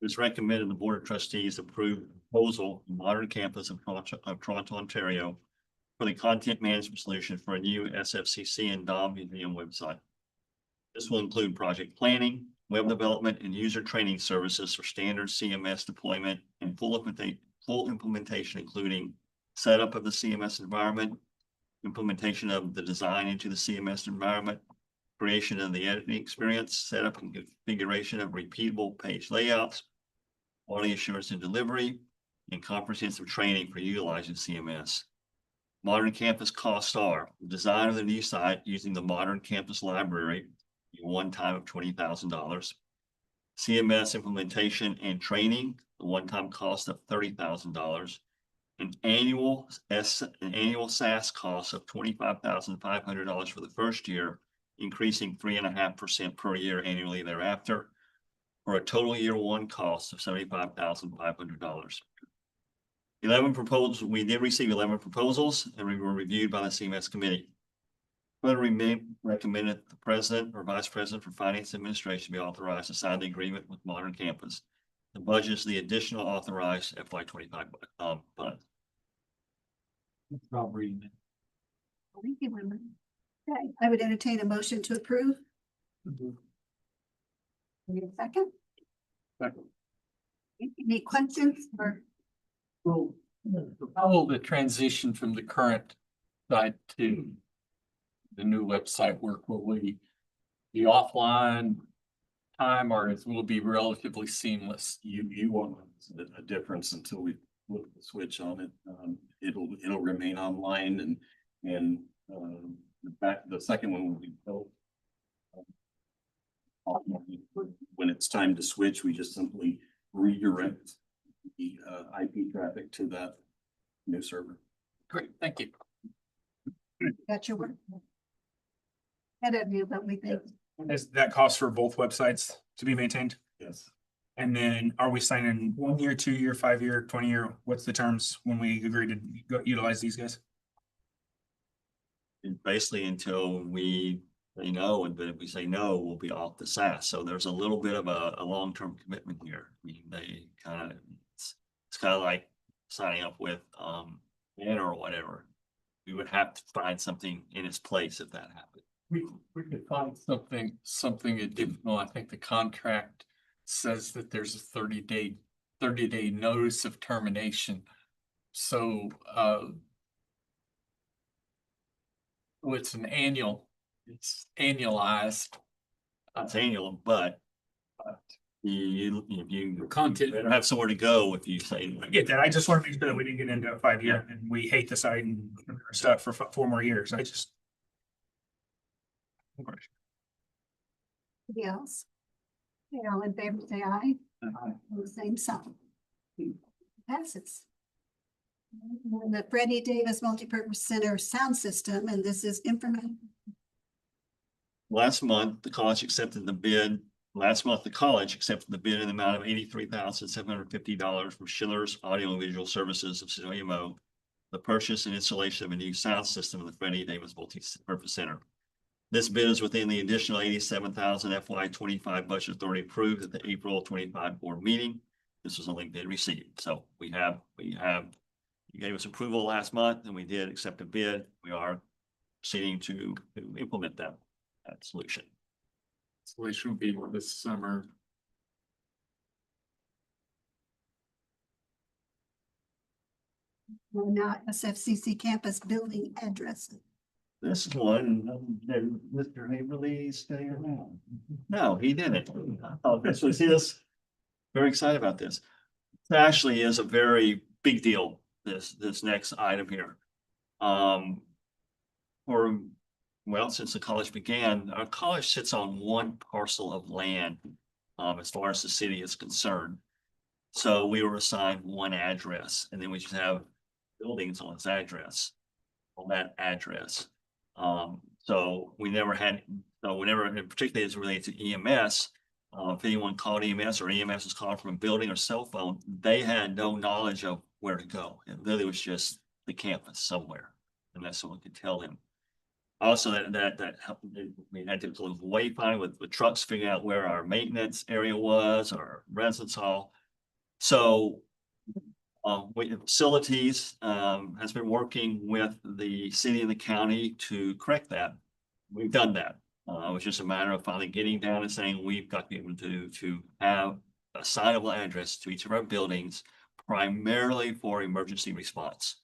It's recommended the Board of Trustees approve the proposal of Modern Campus of Toronto, Ontario for the content management solution for a new SFCC and DOM museum website. This will include project planning, web development, and user training services for standard CMS deployment and full implementation, including setup of the CMS environment, implementation of the design into the CMS environment, creation of the editing experience, setup and configuration of repeatable page layouts, quality assurance and delivery, and comprehensive training for utilizing CMS. Modern Campus costs are the design of the new site using the Modern Campus Library, one time of $20,000. CMS implementation and training, the one-time cost of $30,000. An annual SaaS cost of $25,500 for the first year, increasing 3.5% per year annually thereafter, for a total year one cost of $75,500. 11 proposals. We did receive 11 proposals, and we were reviewed by the CMS committee. Further, recommended the president or vice president for finance administration be authorized to sign the agreement with Modern Campus. The budget is the additional authorized FY25 fund. I'll read it. Thank you, Wyman. Okay, I would entertain a motion to approve. Need a second? Second. Any questions or? Well, how will the transition from the current site to the new website work? Will we be offline time, or will it be relatively seamless? You won't notice a difference until we flip the switch on it. It'll remain online, and the second one will be built. When it's time to switch, we just simply redirect the IP traffic to that new server. Great, thank you. Got your work. Head of you, but we think. Is that cost for both websites to be maintained? Yes. And then are we signing 1 year, 2 year, 5 year, 20 year? What's the terms when we agree to utilize these guys? And basically until we say no, and then if we say no, we'll be off the SaaS. So there's a little bit of a long-term commitment here. I mean, they kind of, it's kind of like signing up with Banner or whatever. We would have to find something in its place if that happened. We could find something additional. I think the contract says that there's a 30-day notice of termination. So it's it's annualized. It's annual, but you content better have somewhere to go if you say. I get that. I just want to make sure that we didn't get into a 5 year and we hate the site and stuff for 4 more years. I just. Anybody else? Okay, all in favor, say aye. Aye. Same sign. Passes. And the Freddie Davis Multipurpose Center sound system, and this is information. Last month, the college accepted the bid. Last month, the college accepted the bid in the amount of $83,750 from Schiller's Audio and Visual Services of CWMO, the purchase and installation of a new sound system in the Freddie Davis Multipurpose Center. This bid is within the additional $87,000 FY25 budget authority approved at the April 25 board meeting. This was only bid received. So we have, you gave us approval last month and we did accept a bid. We are proceeding to implement that solution. Solution will be this summer. Now SFCC campus building addresses. This one, did Mr. Haverly stay around? No, he didn't. Oh, this was his. Very excited about this. It actually is a very big deal, this next item here. For, well, since the college began, our college sits on one parcel of land, as far as the city is concerned. So we were assigned one address, and then we just have buildings on its address, on that address. So we never had, so whenever, and particularly as it related to EMS, if anyone called EMS or EMS was calling from a building or cell phone, they had no knowledge of where to go. It really was just the campus somewhere, unless someone could tell them. Also, that helped, we had to do wayfinding with trucks, figuring out where our maintenance area was, or residence hall. So facilities has been working with the city and the county to correct that. We've done that. It was just a matter of finally getting down and saying, we've got to be able to have a assignable address to each of our buildings, primarily for emergency response.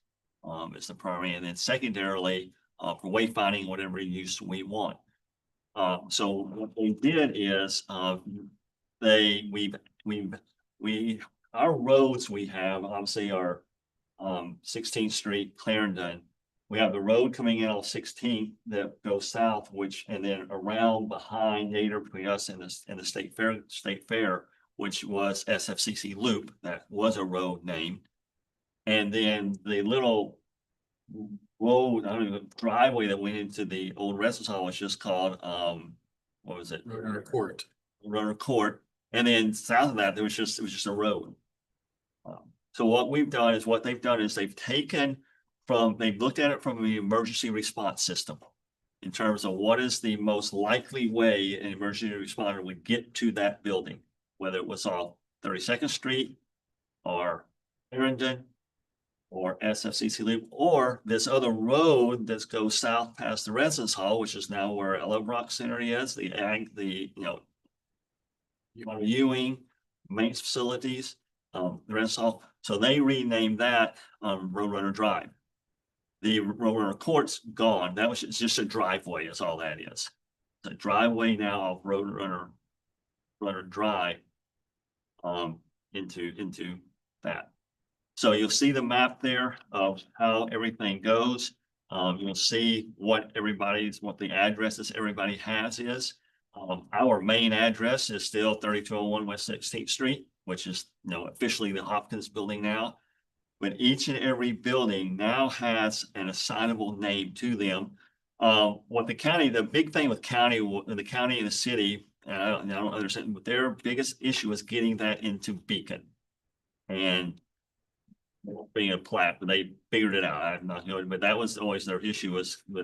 Is the primary, and then secondarily, for wayfinding, whatever use we want. So what they did is, our roads we have obviously are 16th Street, Clarendon. We have the road coming in on 16th that goes south, which, and then around behind Nader between us and the State Fair, which was SFCC Loop, that was a road name. And then the little road, I don't know, driveway that went into the old residence hall was just called, what was it? Runner Court. Runner Court. And then south of that, it was just a road. So what we've done is, what they've done is they've looked at it from the emergency response system in terms of what is the most likely way an emergency responder would get to that building, whether it was on 32nd Street or Clarendon or SFCC Loop, or this other road that goes south past the residence hall, which is now where Ellebrock Center is, Ewing, maintenance facilities, the residence hall. So they renamed that Roadrunner Drive. The Roadrunner Court's gone. That was just a driveway, is all that is. It's a driveway now of Roadrunner Drive into that. So you'll see the map there of how everything goes. You'll see what the addresses everybody has is. Our main address is still 3201 West 16th Street, which is, officially the Hopkins building now. But each and every building now has an assignable name to them. What the big thing with the county and the city, and I don't understand, but their biggest issue is getting that into Beacon. And being a plat, but they figured it out. I'm not going, but that was always their issue, was we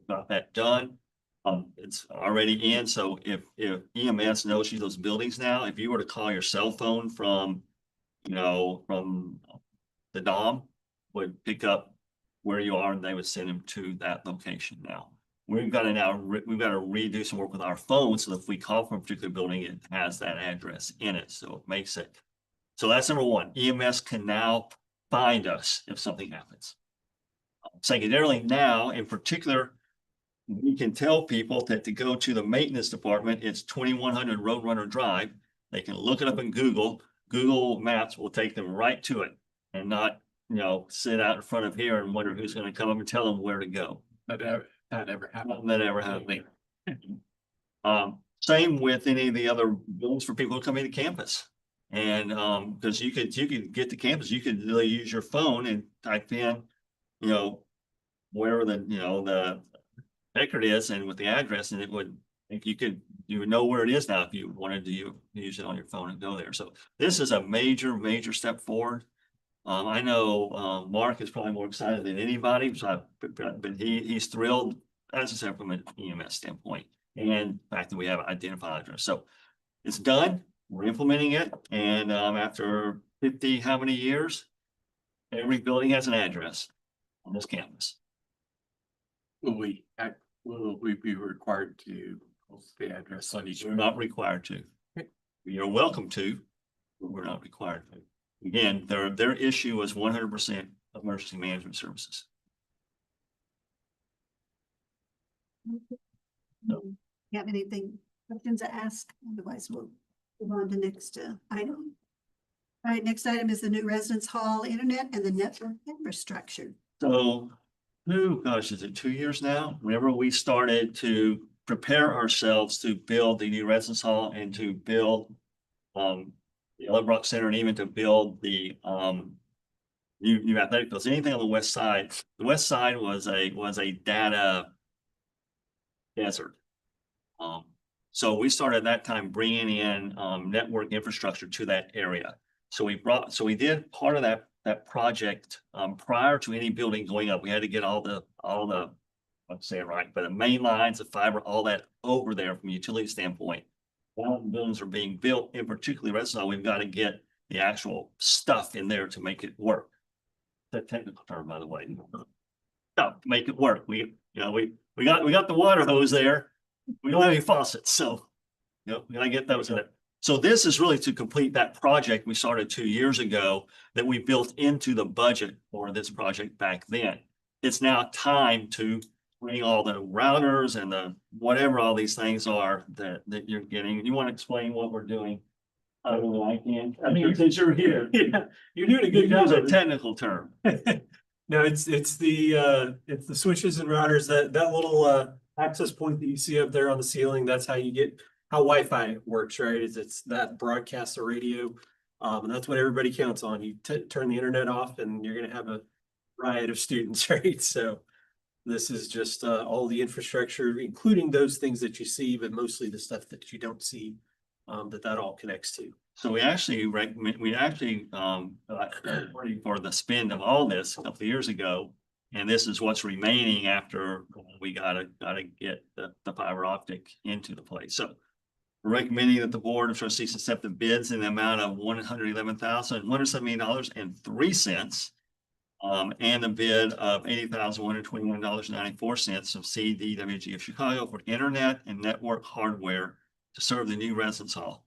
got that done. It's already in. So if EMS knows those buildings now, if you were to call your cell phone from the DOM, would pick up where you are and they would send them to that location now. We've got to redo some work with our phone, so that if we call from a particular building, it has that address in it. So it makes it. So that's number one. EMS can now find us if something happens. Secondarily, now, in particular, we can tell people that to go to the maintenance department, it's 2100 Roadrunner Drive. They can look it up in Google. Google Maps will take them right to it, and not, sit out in front of here and wonder who's going to come up and tell them where to go. That ever happened. That ever happened. Same with any of the other buildings for people who come into campus. And because you could get to campus, you could really use your phone and type in, wherever the record is, and with the address, and you would know where it is now if you wanted to use it on your phone and go there. So this is a major step forward. I know Mark is probably more excited than anybody, but he's thrilled, as I said, from an EMS standpoint, and the fact that we have an identified address. So it's done. We're implementing it, and after 50 how many years, every building has an address on this campus. Will we be required to post the address on each? We're not required to. You're welcome to, but we're not required to. Again, their issue was 100% emergency management services. You have anything, questions to ask? Otherwise, we'll move on to next item. All right, next item is the new residence hall, internet and the network infrastructure. So, gosh, is it 2 years now? Whenever we started to prepare ourselves to build the new residence hall and to build the Ellen Brock Center, and even to build the new athletic fields, anything on the west side. The west side was a data desert. So we started at that time bringing in network infrastructure to that area. So we did part of that project prior to any building going up. We had to get all the let's say it right, but the main lines, the fiber, all that over there from a utility standpoint. While the buildings are being built, in particularly residential, we've got to get the actual stuff in there to make it work. That technical term, by the way. No, to make it work. We got the water hose there. We don't have any faucets, so we gotta get those in there. So this is really to complete that project we started 2 years ago that we built into the budget for this project back then. It's now time to bring all the routers and the whatever all these things are that you're getting. You want to explain what we're doing? I can. I mean, since you're here. Yeah, you're doing a good job. Use a technical term. No, it's the switches and routers, that little access point that you see up there on the ceiling. That's how you get how Wi-Fi works, right? It's that broadcasts the radio. And that's what everybody counts on. You turn the internet off and you're gonna have a riot of students, right? So this is just all the infrastructure, including those things that you see, but mostly the stuff that you don't see, that all connects to. So we actually recommend, for the spend of all this a couple of years ago, and this is what's remaining after we gotta get the fiber optic into the place. So we're recommending that the Board of Trustees accept the bids in the amount of $111,178.03. And the bid of $80,121.94 from CDWG of Chicago for internet and network hardware to serve the new residence hall.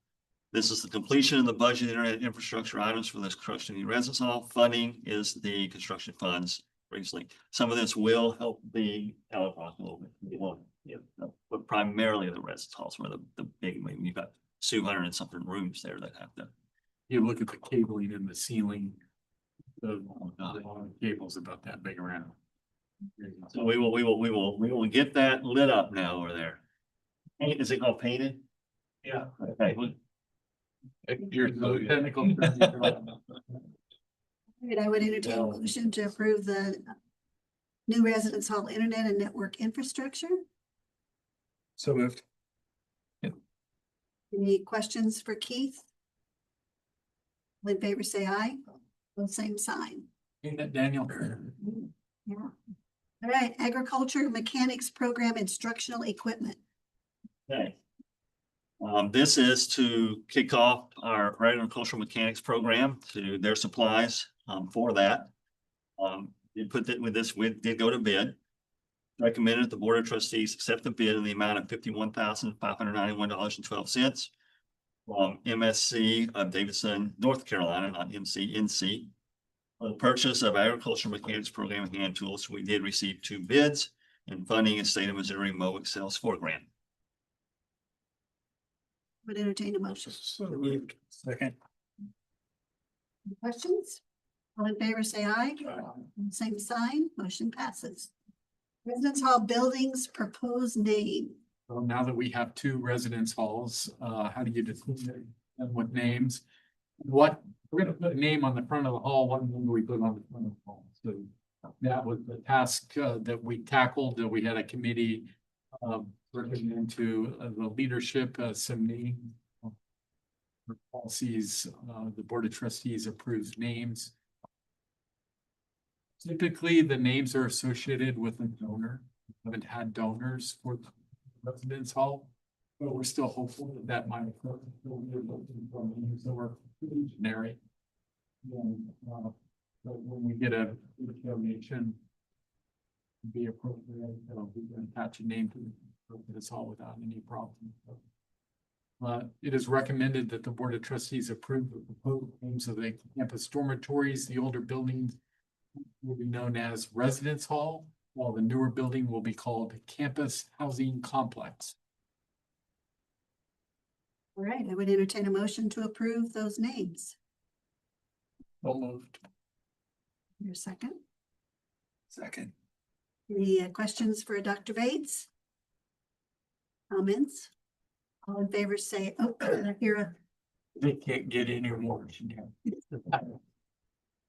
This is the completion of the budget internet infrastructure items for this construction of the new residence hall. Funding is the construction funds recently. Some of this will help the Ellen Brock a little bit. But primarily the residence halls where the big, I mean, you've got 200 and something rooms there that have to. You look at the cabling in the ceiling. The cable's about that big around. So we will get that lit up now over there. Is it called painted? Yeah. Okay. You're so technical. Right, I would entertain a motion to approve the new residence hall internet and network infrastructure. So moved. Any questions for Keith? All in favor, say aye. Same sign. Ain't that Daniel? Yeah. All right, agriculture mechanics program instructional equipment. Okay. This is to kick off our agricultural mechanics program to their supplies for that. We did go to bid. Recommended the Board of Trustees accept the bid in the amount of $51,591.12 from MSC of Davidson, North Carolina, not NC. For the purchase of agricultural mechanics program and hand tools, we did receive 2 bids, and funding in state of Missouri MOIC sales $4 grand. Would entertain a motion. So moved. Second. Any questions? All in favor, say aye. Same sign, motion passes. Residence hall buildings proposed name. Well, now that we have 2 residence halls, how do you define them with names? We're gonna put a name on the front of the hall. What name do we put on the front of the hall? So that was the task that we tackled. We had a committee working into the leadership, some name policies. The Board of Trustees approves names. Typically, the names are associated with a donor. We haven't had donors for the residence hall, but we're still hopeful that might occur. We're looking for names that were pretty generic. But when we get a donation, be appropriate, we can attach a name to the residence hall without any problem. It is recommended that the Board of Trustees approve the proposed names of the campus dormitories. The older buildings will be known as Residence Hall, while the newer building will be called Campus Housing Complex. All right, I would entertain a motion to approve those names. So moved. Your second. Second. Any questions for Dr. Bates? Comments? All in favor say, oh, I hear a, They can't get any more.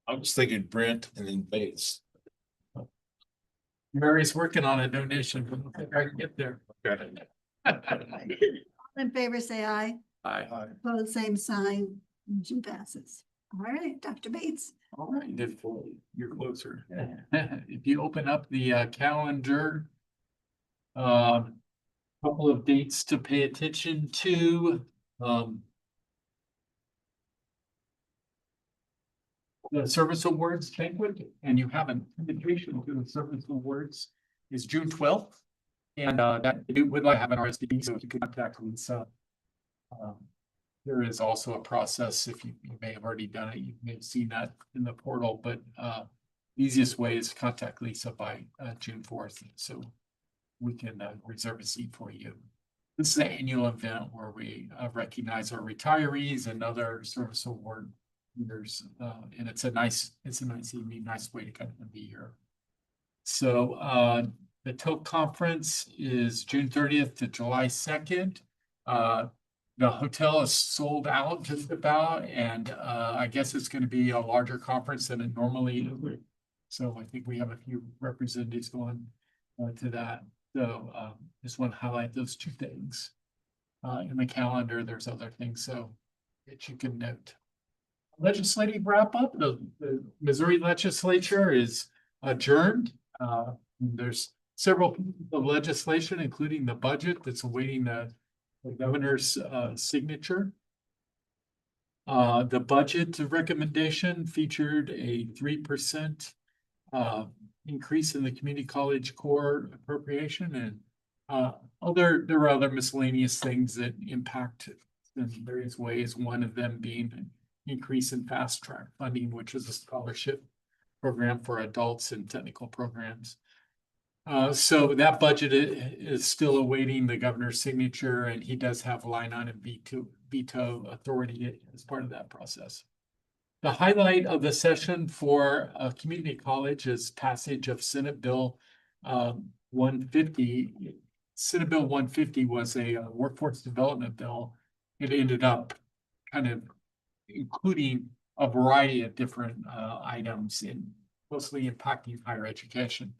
I was thinking Brent and then Bates. Mary's working on a donation. I don't think I can get there. all in favor say aye. Aye. Opposed, same sign. Motion passes. All right, Dr. Bates. All right, if you're closer. If you open up the calendar, couple of dates to pay attention to. The Service Awards banquet, and you have an invitation to the Service Awards is June 12th. And that you would like to have an RSVP, so if you could contact Lisa. There is also a process, if you may have already done it, you may have seen that in the portal, but easiest way is to contact Lisa by June 4th, so we can reserve a seat for you. This is an annual event where we recognize our retirees and other service award winners, and it's a nice evening, nice way to kind of be here. So the TOC conference is June 30th to July 2nd. The hotel is sold out just about, and I guess it's going to be a larger conference than it normally is. So I think we have a few representatives going to that. So just want to highlight those two things. In the calendar, there's other things so that you can note. Legislative wrap up. The Missouri legislature is adjourned. There's several pieces of legislation, including the budget that's awaiting the governor's signature. The budget recommendation featured a 3% increase in the community college core appropriation, and there are other miscellaneous things that impact in various ways. One of them being an increase in fast track funding, which is a scholarship program for adults in technical programs. So that budget is still awaiting the governor's signature, and he does have line item veto authority as part of that process. The highlight of the session for community college is passage of Senate Bill 150. Senate Bill 150 was a workforce development bill. It ended up kind of including a variety of different items mostly impacting higher education.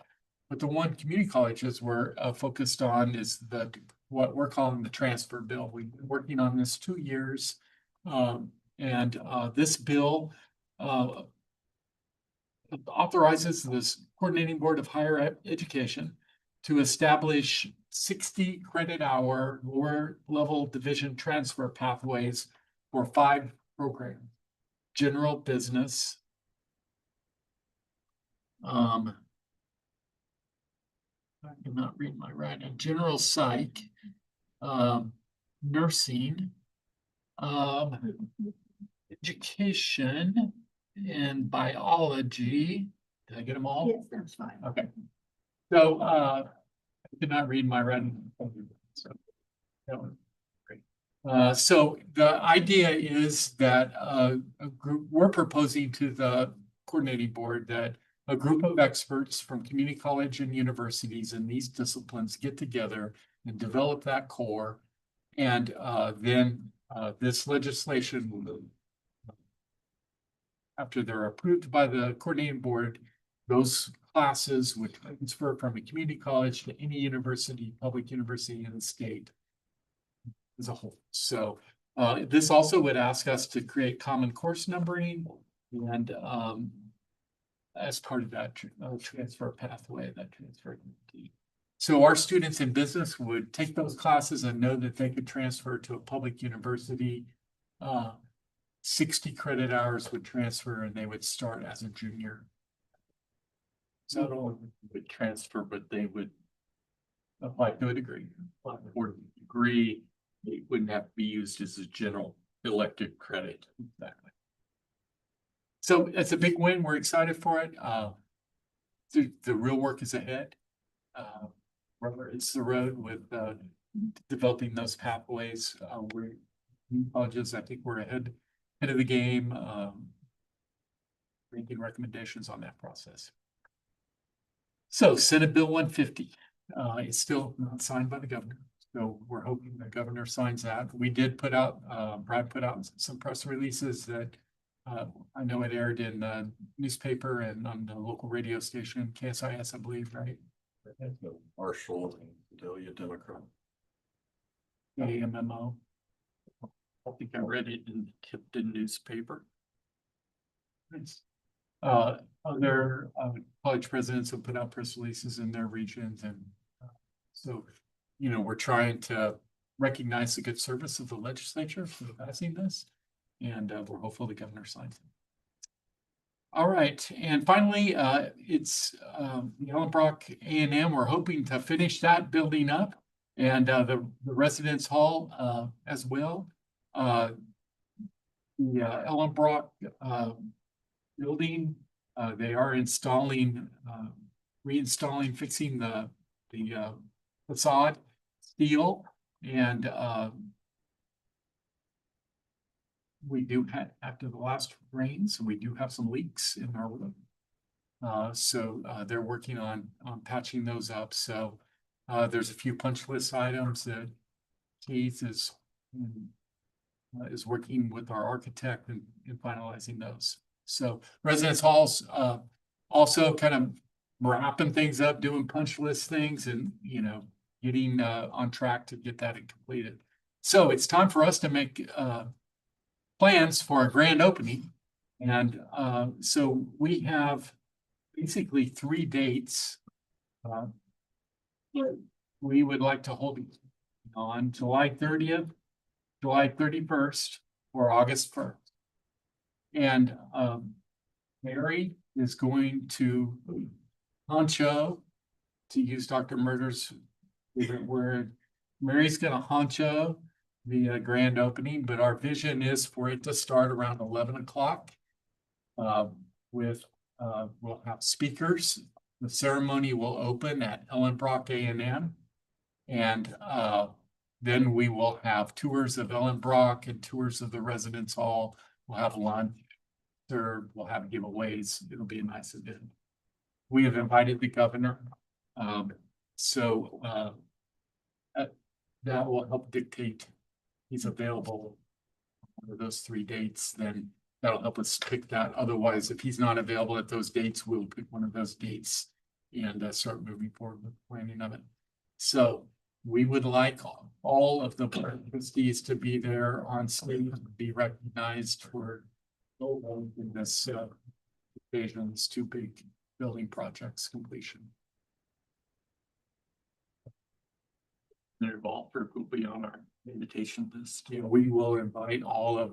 But the one community colleges were focused on is what we're calling the transfer bill. We've been working on this 2 years. And this bill authorizes this Coordinating Board of Higher Education to establish 60 credit hour lower level division transfer pathways for 5 programs: general business, I cannot read my writing, general psych, nursing, education, and biology. Did I get them all? Yes, that's fine. Okay. So I did not read my writing. So that was great. So the idea is that we're proposing to the coordinating board that a group of experts from community college and universities in these disciplines get together and develop that core. And then this legislation will, after they're approved by the coordinating board, those classes would transfer from a community college to any university, public university in the state as a whole. So this also would ask us to create common course numbering and as part of that transfer pathway, that transfer. So our students in business would take those classes and know that they could transfer to a public university. 60 credit hours would transfer and they would start as a junior. So not only would transfer, but they would apply to a degree, or degree it wouldn't have to be used as a general elected credit. Exactly. So it's a big win. We're excited for it. The real work is ahead. Rubber hits the road with developing those pathways. We're colleges, I think we're ahead of the game, making recommendations on that process. So Senate Bill 150 is still not signed by the governor. So we're hoping the governor signs that. We did put out, Brad put out some press releases that I know it aired in the newspaper and on the local radio station, KSIS, I believe, right? Marshall and Delia Democrat. AMMO. I think I read it in the Tipton newspaper. Nice. Other college presidents have put out press releases in their regions, and so, you know, we're trying to recognize the good service of the legislature for passing this, and we're hopeful the governor signs it. All right, and finally, it's the Ellenbrock A&M. We're hoping to finish that building up, and the residence hall as well. The Ellenbrock building, they are installing, reinstalling, fixing the facade steel, and we do have, after the last rains, we do have some leaks in our roof. So they're working on patching those up. So there's a few punch list items that Keith is working with our architect in finalizing those. So residence halls also kind of wrapping things up, doing punch list things, and you know, getting on track to get that completed. So it's time for us to make plans for a grand opening. And so we have basically 3 dates. We would like to hold on July 30th, July 31st, or August 1st. And Mary is going to honcho, to use Dr. Murder's favorite word. Mary's gonna honcho the grand opening, but our vision is for it to start around 11 o'clock. We'll have speakers. The ceremony will open at Ellenbrock A&M, and then we will have tours of Ellenbrock and tours of the residence hall. We'll have lunch served. We'll have giveaways. It'll be a nice event. We have invited the governor, so that will help dictate he's available for those 3 dates. Then that'll help us pick that. Otherwise, if he's not available at those dates, we'll pick one of those dates and start moving forward with planning of it. So we would like all of the trustees to be there on stage, be recognized for in this occasion, these 2 big building projects completion. Their Balfour will be on our invitation list. Yeah, we will invite all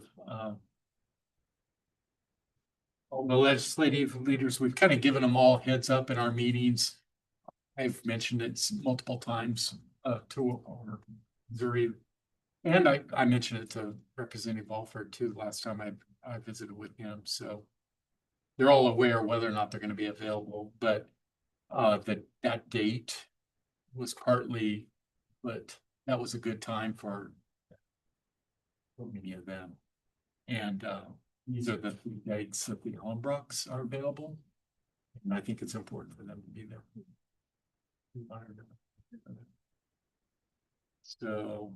the legislative leaders. We've kind of given them all heads up in our meetings. I've mentioned it multiple times to our Missouri, and I mentioned it to Representative Balfour too last time I visited with him. So they're all aware whether or not they're going to be available, but that date was partly, but that was a good time for many of them. And these are the 3 dates that the Ellenbrocks are available. And I think it's important for them to be there. So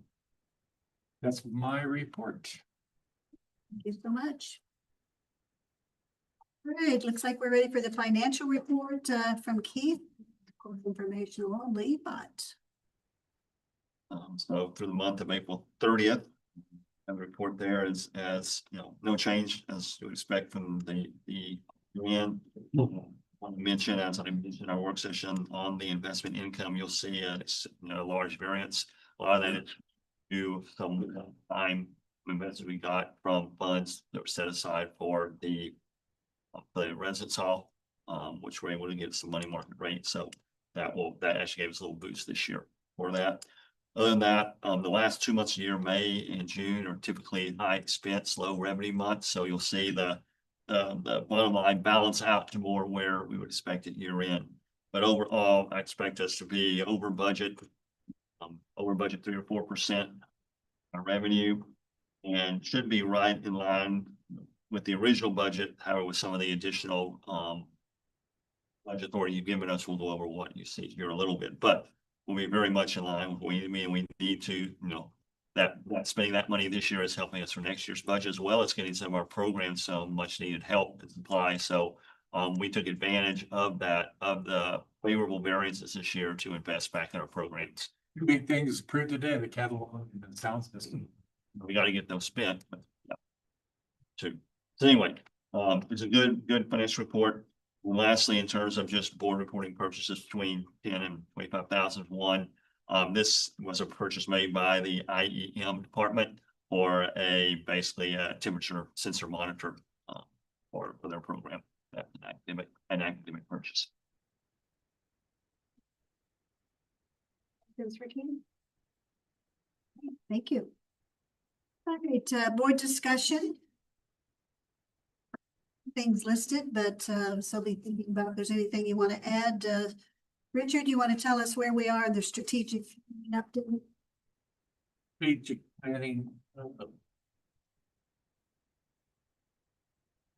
that's my report. Thank you so much. All right, looks like we're ready for the financial report from Keith. Of course, information only, but So through the month of April 30th, and the report there is, as you know, no change as you would expect from the end. Want to mention, as I mentioned in our work session on the investment income, you'll see a large variance. A lot of that is due to some time investment we got from funds that were set aside for the residence hall, which we're able to get some money market rate. So that actually gave us a little boost this year for that. Other than that, the last 2 months of the year, May and June, are typically high expense, low revenue months. So you'll see the bottom line balance out to more where we would expect it year end. But overall, I expect us to be over budget 3 or 4% on revenue, and should be right in line with the original budget. However, with some of the additional budget authority you've given us, we'll go over what you see here a little bit, but we'll be very much in line with what we need to, you know, that spending that money this year is helping us for next year's budget, as well as getting some of our programs some much needed help and supply. So we took advantage of the favorable variances this year to invest back in our programs. Two big things approved today, the catalog and the sound system. We got to get those spent, but yeah. So anyway, it's a good financial report. And lastly, in terms of just board reporting purchases between 10 and 25,000 one, this was a purchase made by the IEM department for basically a temperature sensor monitor for their program. That's an academic purchase. Thank you. All right, board discussion. Things listed, but so be thinking about if there's anything you want to add. Richard, you want to tell us where we are in the strategic update? Strategic planning.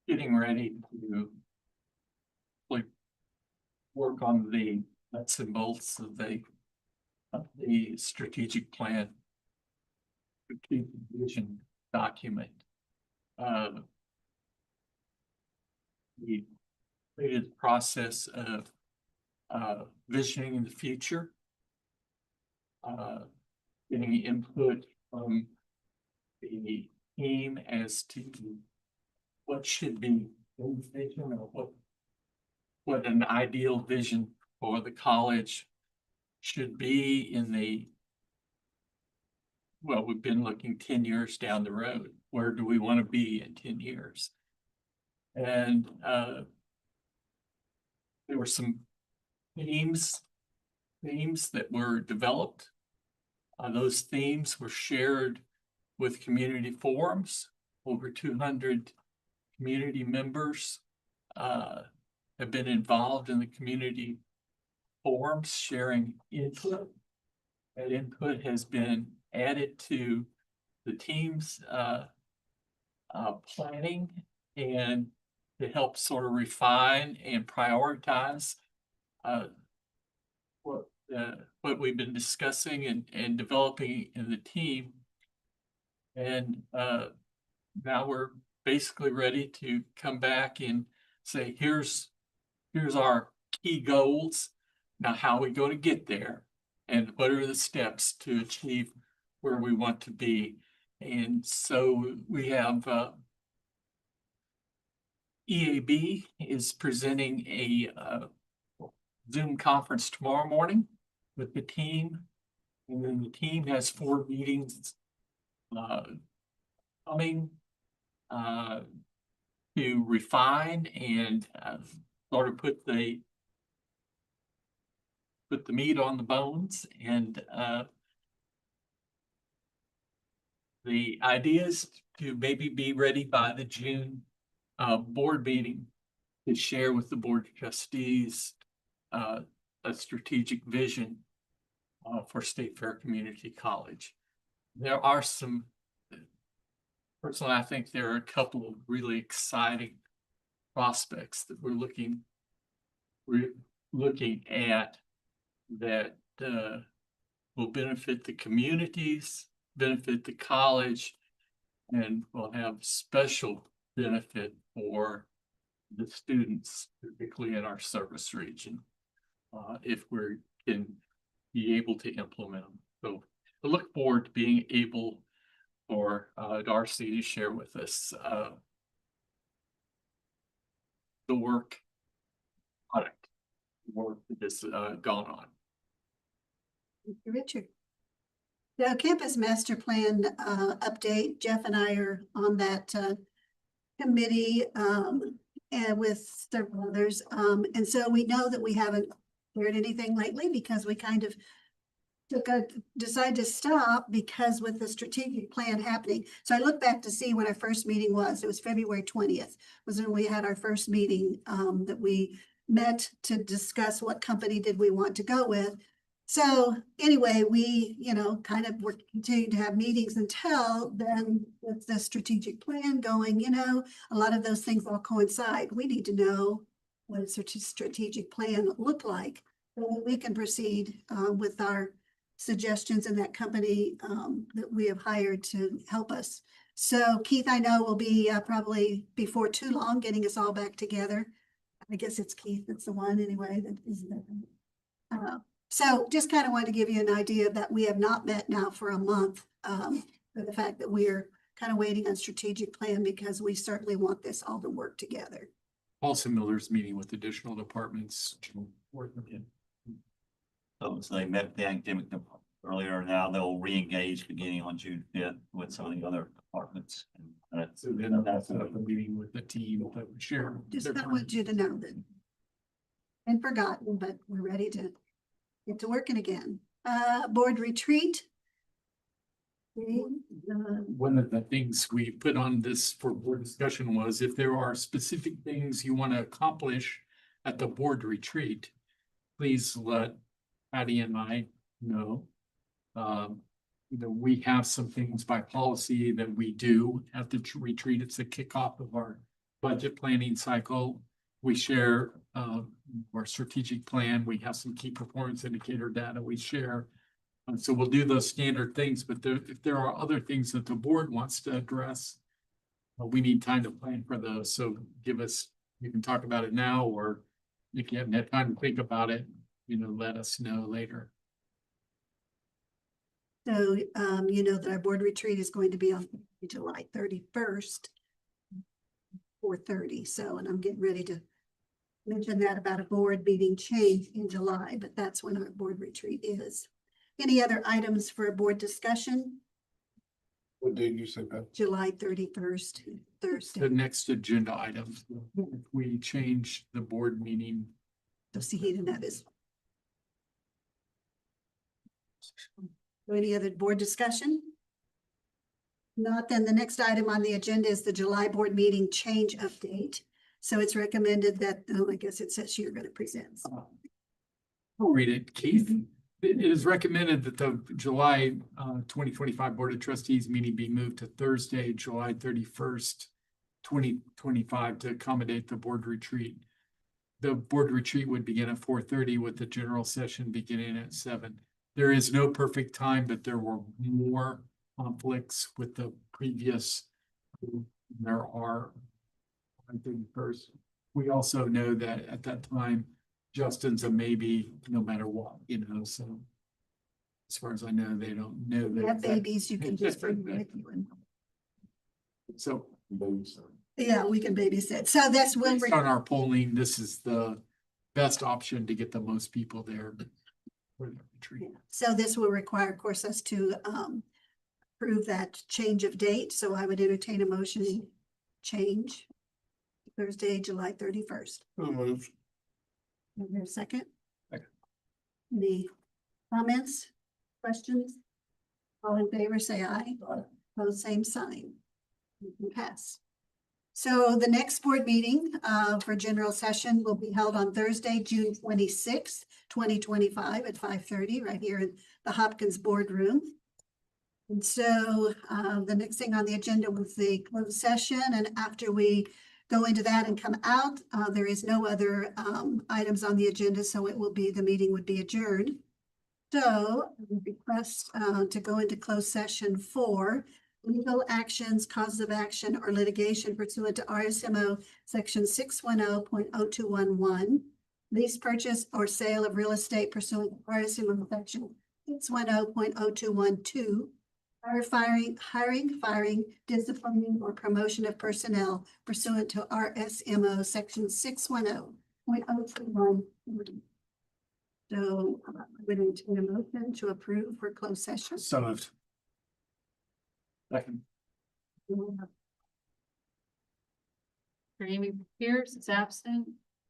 Getting ready to like work on the nuts and bolts of the strategic plan, strategic vision document. We created the process of visioning the future, getting input from the team as to what should be in the vision, or what an ideal vision for the college should be in the, well, we've been looking 10 years down the road. Where do we want to be in 10 years? And there were some themes that were developed. Those themes were shared with community forums. Over 200 community members have been involved in the community forums, sharing input. That input has been added to the team's planning, and to help sort of refine and prioritize what we've been discussing and developing in the team. And now we're basically ready to come back and say, here's our key goals. Now, how are we going to get there? And what are the steps to achieve where we want to be? And so we have EAB is presenting a Zoom conference tomorrow morning with the team. And then the team has 4 meetings coming to refine and sort of put the meat on the bones. And the idea is to maybe be ready by the June board meeting to share with the board of trustees a strategic vision for State Fair Community College. There are some, personally, I think there are a couple of really exciting prospects that we're looking at that will benefit the communities, benefit the college, and will have special benefit for the students, particularly in our service region, if we can be able to implement them. So I look forward to being able for Darcy to share with us the work that has gone on. Thank you, Richard. The campus master plan update, Jeff and I are on that committee and with several others. And so we know that we haven't heard anything lately because we kind of decided to stop because with the strategic plan happening. So I look back to see when our first meeting was. It was February 20th, was when we had our first meeting that we met to discuss what company did we want to go with. So anyway, we, kind of were continuing to have meetings until then with the strategic plan going, a lot of those things all coincide. We need to know what a strategic plan look like so that we can proceed with our suggestions in that company that we have hired to help us. So Keith, I know will be probably before too long getting us all back together. I guess it's Keith, that's the one anyway, that isn't it? So just kind of wanted to give you an idea that we have not met now for a month. For the fact that we're kind of waiting on strategic plan because we certainly want this all to work together. Also Miller's meeting with additional departments. So they met the academic department earlier. Now they'll re-engage beginning on June 5th with some of the other departments. And So then that's a meeting with the team that would share. Just their I want you to know that. And forgotten, but we're ready to get to working again. Board retreat. One of the things we put on this for board discussion was if there are specific things you want to accomplish at the board retreat, please let Patty and I know. We have some things by policy that we do at the retreat. It's the kickoff of our budget planning cycle. We share our strategic plan. We have some key performance indicator data we share. So we'll do those standard things, but if there are other things that the board wants to address, we need time to plan for those. So you can talk about it now, or if you haven't had time to think about it, let us know later. So, that our board retreat is going to be on July 31st, 4:30. So, and I'm getting ready to mention that about a board meeting change in July, but that's when our board retreat is. Any other items for a board discussion? What did you say, Pat? July 31st, Thursday. The next agenda item, if we change the board meeting. So see, he didn't have his. Any other board discussion? Not, then the next item on the agenda is the July board meeting change update. So it's recommended that, I guess it says you're going to present. I'll read it, Keith. It is recommended that the July 2025 Board of Trustees meeting be moved to Thursday, July 31st, 2025 to accommodate the board retreat. The board retreat would begin at 4:30 with the general session beginning at 7. There is no perfect time, but there were more conflicts with the previous. There are on 31st. We also know that at that time, Justin's a maybe no matter what, so. As far as I know, they don't know that. Yeah, babies, you can just bring with you. And So. yeah, we can babysit. So that's when Based on our polling, this is the best option to get the most people there. For the retreat. So this will require, of course, us to approve that change of date. So I would entertain a motion change Thursday, July 31st. Who moves? Is there a second? Second. Any comments, questions? All in favor, say aye. Opposed, same sign. You can pass. So the next board meeting for general session will be held on Thursday, June 26th, 2025 at 5:30 right here in the Hopkins boardroom. And so the next thing on the agenda was the closed session, and after we go into that and come out, there is no other items on the agenda, so the meeting would be adjourned. So I would request to go into closed session for legal actions, causes of action, or litigation pursuant to RSMO section 610.0211, lease purchase or sale of real estate pursuant to RSMO section 610.0212, hiring, firing, disciplining, or promotion of personnel pursuant to RSMO section 610.021. So I would entertain a motion to approve for closed session. So moved. Second. Jamie Pierce is absent.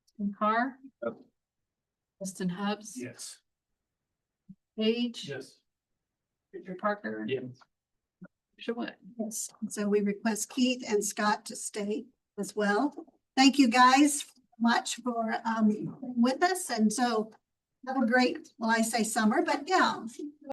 Justin Carr. Yep. Justin Hubbs. Yes. Page. Yes. Richard Parker. Yeah. Sure what? Yes, so we request Keith and Scott to stay as well. Thank you guys much for with us, and so have a great, well, I say summer, but yeah.